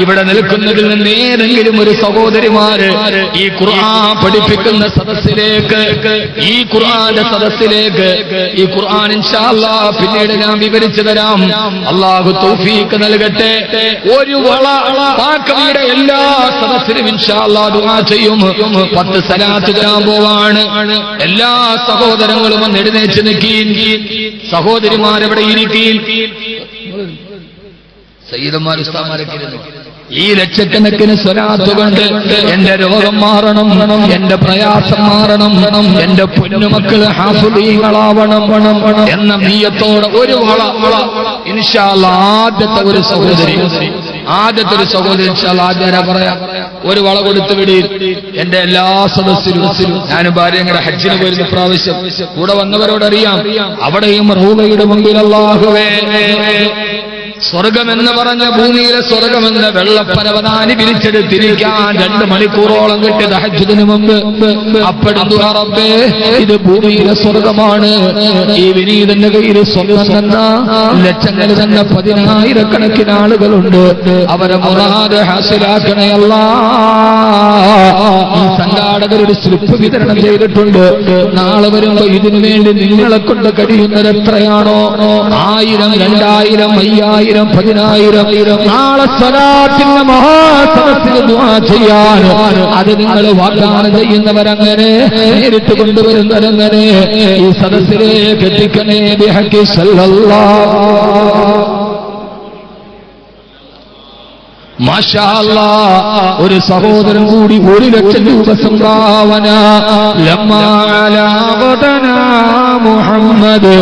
ഇവിടെ നിൽക്കുന്നതിൽ നിന്ന് ഏതെങ്കിലും ഒരു സഹോദരിമാര് ഈ ഖുർആൻ പഠിപ്പിക്കുന്ന സദസ്സിലേക്ക്, ഈ ഖുർആന്റെ സദസ്സിലേക്ക്, ഈ ഖുർആൻ ഇൻഷാ അല്ലാഹ് പിന്നീട് ഞാൻ വിവരിച്ചു തരാം. അല്ലാഹു തൗഫീഖ് നൽകട്ടെ. ഒരു വള പാക്കവിയുടെ എല്ലാ സദസ്സിലും ഇൻഷാ അല്ലാഹ് ദുആ ചെയ്യും. 10 സലാത്ത് ചൊല്ലാൻ പോവാണ്. എല്ലാ സഹോദരങ്ങളും ഒന്ന് എഴുന്നേറ്റ് നിൽക്കീൻ. സഹോദരിമാരെവിടെ ഇരിക്കീൻ. സയ്യിദന്മാർ ഉസ്താദ്മാരൊക്കെ ഇരുന്നു. ഈ ലക്ഷക്കണക്കിന് സ്വലാത്ത് കൊണ്ട് എന്റെ രോഗം മാറണം, എന്റെ പ്രയാസം മാറണം, എന്റെ പൊന്നുമക്കള് ഹാഫിളീങ്ങളാവണം എന്ന നിയ്യത്തോടെ ഒരു വള ഇൻഷാ അല്ലാഹ് ആദ്യത്തെ ഒരു സഹോദരി ഇൻഷാ അല്ലാഹ് ആദ്യം പറയാം. ഒരു വള കൊടുത്തു വിടി. എന്റെ എല്ലാ സദസ്സിലും ഞാനും ഭാര്യ ഞങ്ങളുടെ ഹജ്ജിന് പോയിരുന്ന പ്രാവശ്യം കൂടെ വന്നവരോടറിയാം, അവിടെയും റൂബയുടെ മുമ്പിൽ അല്ലാഹുവേ സ്വർഗമെന്ന് പറഞ്ഞ ഭൂമിയിലെ സ്വർഗമെന്ന വെള്ളപ്പരവതാനി വിരിച്ചെടുത്തിരിക്കാൻ 2 മണിക്കൂറോളം കിട്ടിയ തഹജ്ജുദിന് മുമ്പ് അപ്പെടുന്നു, റബ്ബേ ഇത് ഭൂമിയിലെ സ്വർഗമാണ്. ഈ വിനീതന്റെ കയ്യിൽ സ്വർഗം തന്ന ലക്ഷങ്ങൾ തന്നെ 10,000 ആളുകളുണ്ട്. അവരെ മുറാദ് ഹാസിലാക്കണേ അല്ലാഹ്. ഈ സംഘാടകർ ഒരു സ്ലിപ്പ് വിതരണം ചെയ്തിട്ടുണ്ട്. നാളെ വരുമ്പോ ഇതിനു വേണ്ടി നിങ്ങളെ കൊണ്ട് കഴിയുന്നത് എത്രയാണോ, 1000, 2000, 5000, 10,000 നാളെ സ്വലാത്തിന്റെ മഹാസദസ്സിൽ ദുആ ചെയ്യാൻ അത് നിങ്ങൾ വാഗ്ദാനം ചെയ്യുന്നവരങ്ങനെ, നേരിട്ട് കൊണ്ടുവരുന്നവരങ്ങനെ ഈ സദസ്സിലേക്ക് എത്തിക്കണേ. ബിഹഖി സല്ലല്ലാഹു മാഷാ അല്ലാഹ്. ഒരു സഹോദരൻ കൂടി 1,00,000 രൂപ സംഭാവന. ലമ്മാ അലാ ഖദനാ മുഹമ്മദ്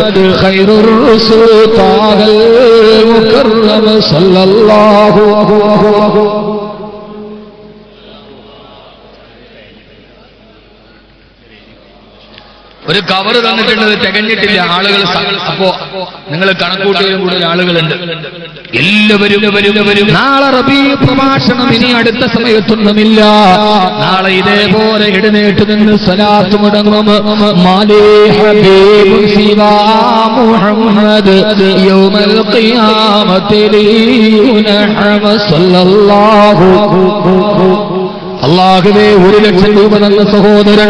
ഖൈറുർ റസൂൽ താഹൽ മുകറം സല്ലല്ലാഹു അലൈഹി. ഒരു കവർ തന്നിട്ടുണ്ട്, തികഞ്ഞിട്ടില്ല ആളുകൾ. അപ്പോ നിങ്ങൾ കണക്കൂട്ടിയും കൂടുതൽ ആളുകളുണ്ട്. എല്ലാവരും നാളെ റബീ പ്രഭാഷണം ഇനി അടുത്ത സമയത്തൊന്നുമില്ല. നാളെ ഇതേപോലെ എഴുന്നേറ്റ് നിന്ന് സ്വലാത്ത് മുടങ്ങും. മാലേ ഹബീബ് സിവാ മുഹമ്മദ് യൗമൽ ഖിയാമത്തിൽ യുനഹമ സല്ലല്ലാഹു. അല്ലാഹുവേ 1,00,000 രൂപ തന്ന സഹോദരൻ,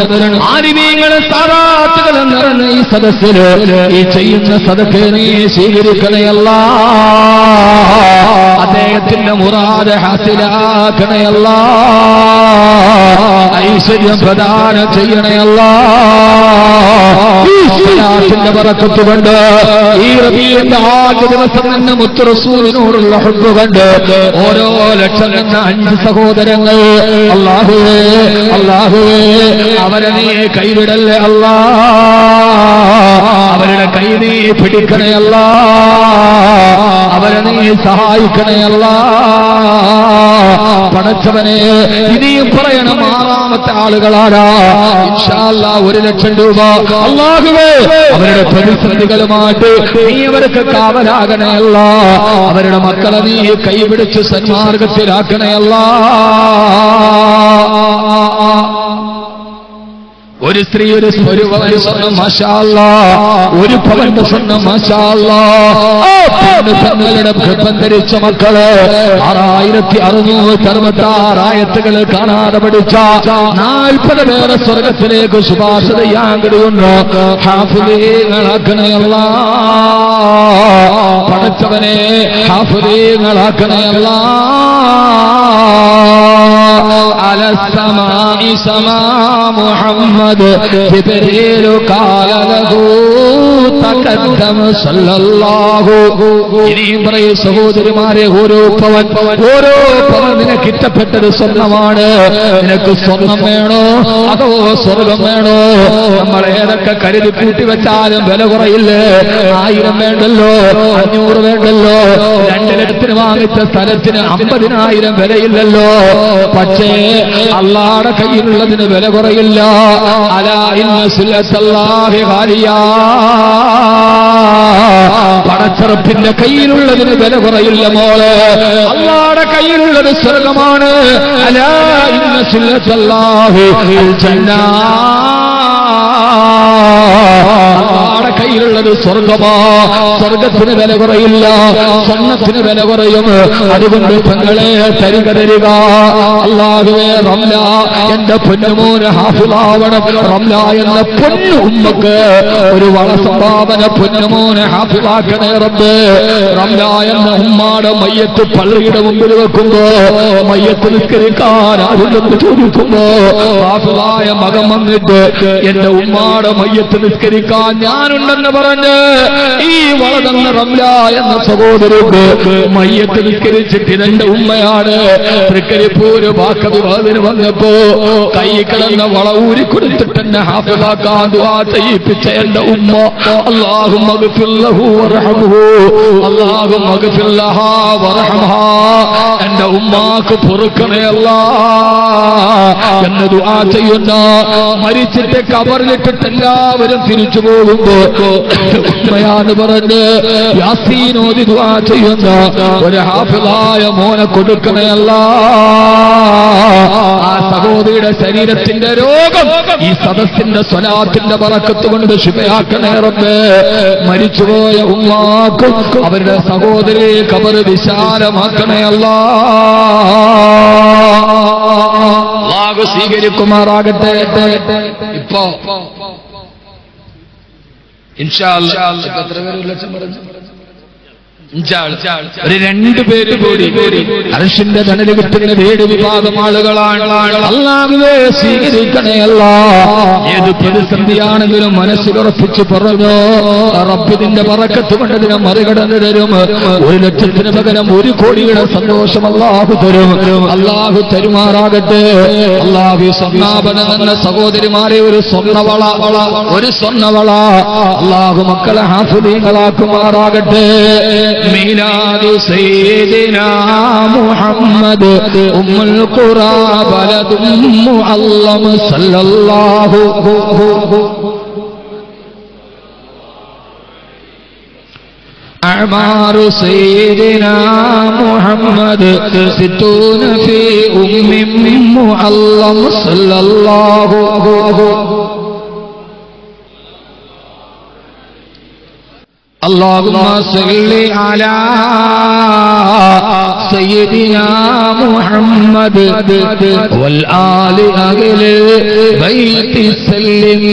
ആലിമീങ്ങളെ സാറാത്തുകൾ നിറഞ്ഞ ഈ സദസ്സിൽ ഈ ചെയ്യുന്ന സദഖ നീ സ്വീകരിക്കണേ അല്ലാഹ്. അദ്ദേഹത്തിന്റെ മുറാദ് ഹാസിലാക്കണേ അല്ലാഹ്. ഐശ്വര്യം പ്രദാനം ചെയ്യണേ അല്ലാഹ്. ഈ സ്വലാത്തിന്റെ ബറക്കത്ത് കൊണ്ട് ഈ റബീഇന്റെ ആദ്യ ദിവസം തന്നെ മുത്ത് റസൂലിനോടുള്ള ഹുബ്ബ് കൊണ്ട് ഓരോ ലക്ഷം എന്ന 5 സഹോദരങ്ങൾ അല്ലാഹുവേ അവരെ നീ കൈവിടല്ലേ അല്ലാഹ്. അവരുടെ കൈ നീ പിടിക്കണേ അല്ലാഹ്. അവരെ നീ സഹായിക്കണേ അല്ലാഹ്. പടച്ചവനെ ഇനിയും പറയണം ആറാമത്തെ ആളുകളാരാ ഇൻഷാ അല്ലാഹ് 1 ലക്ഷം രൂപ അല്ലാഹുവേ അവരുടെ പ്രതിസന്ധികളുമായിട്ട് നീ അവർക്ക് കാവലാകണേ അല്ലാഹ് അവരുടെ മക്കളെ നീ കൈപിടിച്ച് സന്മാർഗത്തിലാക്കണേ അല്ലാഹ് ഒരു സ്ത്രീ ഒരു സ്വർണ്ണം മാഷാ അല്ലാഹ് ഒരു പവന്റെ സ്വർണ്ണം മാഷാ അല്ലാഹ് പെണ്ണുങ്ങളുടെ ഗർഭം ധരിച്ച മക്കള് 6666 ആയത്തുകൾ കാണാതെ പഠിച്ച 40 പേരെ സ്വർഗത്തിലേക്ക് ശുപാർശ ചെയ്യാൻ കഴിയുന്നു ഹാഫിളീങ്ങളാക്കണേ അല്ലാഹ് പടച്ചവനെ ഹാഫിളീങ്ങളാക്കണേ അല്ലാഹ് അലസ്സമാഇ സമാ മുഹമ്മദ് ജിബ്രീൽ ഖാല ലഹു തഖദ്ദം സല്ലല്ലാഹു ഇനിയും പറയൂ സഹോദരിമാരെ ഓരോ പവൻ നിനക്ക് ഇഷ്ടപ്പെട്ടൊരു സ്വർണ്ണമാണ് നിനക്ക് സ്വർണം വേണോ അതോ സ്വർഗം വേണോ നമ്മൾ ഏതൊക്കെ കരുതി കൂട്ടി വെച്ചാലും വില കുറയില്ലേ 1000 വേണ്ടല്ലോ 500 വേണ്ടല്ലോ 2 ലക്ഷത്തിന് വാങ്ങിച്ച സ്ഥലത്തിന് 50,000 വിലയില്ലല്ലോ പക്ഷേ അല്ലാഹുവിന്റെ കയ്യിലുള്ളതിന് വില കുറയില്ല അലാ ഇന്ന സുല്ലത്തല്ലാഹി ഖാലിയാ പടച്ചറപ്പിന്റെ കയ്യിലുള്ളതിന് വില കുറയില്ല മോളെ അല്ലാഹുവിന്റെ കയ്യിലുള്ളത് സ്വർഗമാണ് അലാ ഇന്ന സുല്ലത്തല്ലാഹി അൽ ജന്നാ അല്ലാഹുവിന്റെ കയ്യിലുള്ളത് സ്വർഗമാ സ്വർഗത്തിന് വില കുറയില്ല സ്വർണ്ണത്തിന് വില കുറയും അതുകൊണ്ട് പെങ്ങളെ തരിക അല്ലാഹുവേ റംല എന്റെ പൊന്നുമോന് ഹാഫിളാവണം റംല എന്ന പൊന്നു ഉമ്മക്ക് ഒരു വള സംഭാവന പൊന്നുമോന് ഹാഫിളാക്കണേ റബ്ബേ റംല എന്ന ഉമ്മാടെ മയ്യത്ത് പള്ളിയുടെ മുമ്പിൽ വെക്കുമ്പോ മയ്യത്ത് നിസ്കരിക്കാൻ ആരുണ്ടെന്ന് ചോദിക്കുമ്പോ ഹാഫിളായ മകൻ വന്നിട്ട് എന്റെ ഉമ്മാടെ മയ്യത്ത് നിസ്കരിക്കാൻ ഞാനുണ്ടെന്ന് പറഞ്ഞ് ഈ വളതന്ന റംല എന്ന സഹോദരിക്ക് മയ്യത്ത് നിസ്കരിച്ചിട്ട് ഇതെന്റെ ഉമ്മയാണ് തൃക്കരിപ്പൂര് വാക്കവിവാദത്തിന് വന്നപ്പോ കൈ കിടന്ന വള ഊരി കൊടുത്തിട്ട് എന്നെ ഹാഫിളാക്കാൻ ദുആ ചെയ്യിപ്പിച്ച എന്റെ ഉമ്മ അല്ലാഹുമ്മ ഗ്ഫിർ ലഹു വർഹംഹു അല്ലാഹുമ്മ ഗ്ഫിർ ലഹാ വർഹംഹാ എന്റെ ഉമ്മാക്ക് പൊറുക്കണേ അല്ലാഹ് എന്ന് ദുആ ചെയ്യുന്ന മരിച്ചിട്ട് ഖബറിലിട്ടിട്ട് എല്ലാവരും തിരിച്ചു പോകുമ്പോ ഉമ്മയാന്ന് പറഞ്ഞ് യാസീൻ ഓതി ദുആ ചെയ്യുന്ന ഒരു ഹാഫിളായ മോനെ കൊടുക്കണേ അല്ലാഹ് ആ സഹോദരിയുടെ ശരീരത്തിന്റെ രോഗം ഈ സദസ്സിന്റെ സ്വലാത്തിന്റെ ബറക്കത്ത് കൊണ്ട് ശിഫയാക്കണേ റബ്ബേ മരിച്ചുപോയ ഉമ്മാക്കും അവരുടെ സഹോദരി ഖബർ വിശാലമാക്കണേ അല്ലാഹു സ്വീകരിക്കുമാറാകട്ടെ ഇപ്പോ ഇൻഷാ അല്ലാഹ് എത്ര പേര് ലക്ഷം പറഞ്ഞു ഒരു 2 പേര് കൂടി അർശിന്റെ തണല് കിട്ടുന്ന 7 വിഭാഗം ആളുകളാണ് അല്ലാഹുവേ സ്വീകരിക്കണേ അല്ലാഹ് ഏത് പ്രതിസന്ധിയാണെങ്കിലും മനസ്സിലുറപ്പിച്ച് പറഞ്ഞു റബ്ബിന്റെ ബറക്കത്ത് കൊണ്ട് ഇതിനെ മറികടന്നു തരും 1 ലക്ഷത്തിന് പകരം 1 കോടിയുടെ സന്തോഷം അല്ലാഹു തരും അല്ലാഹു തരുമാറാകട്ടെ അല്ലാഹു സ്വർണ്ണാഭരണം എന്ന സഹോദരിമാരെ ഒരു സ്വർണ്ണവള അല്ലാഹു മക്കളെ ഹാഫിളീങ്ങളാക്കുമാറാകട്ടെ ميلاد سيدنا محمد أم القرى بلد معلم صلى الله أعمار سيدنا محمد 60 في أم معلم صلى الله اللهم صل على سيدنا محمد والآل أهل البيت سلم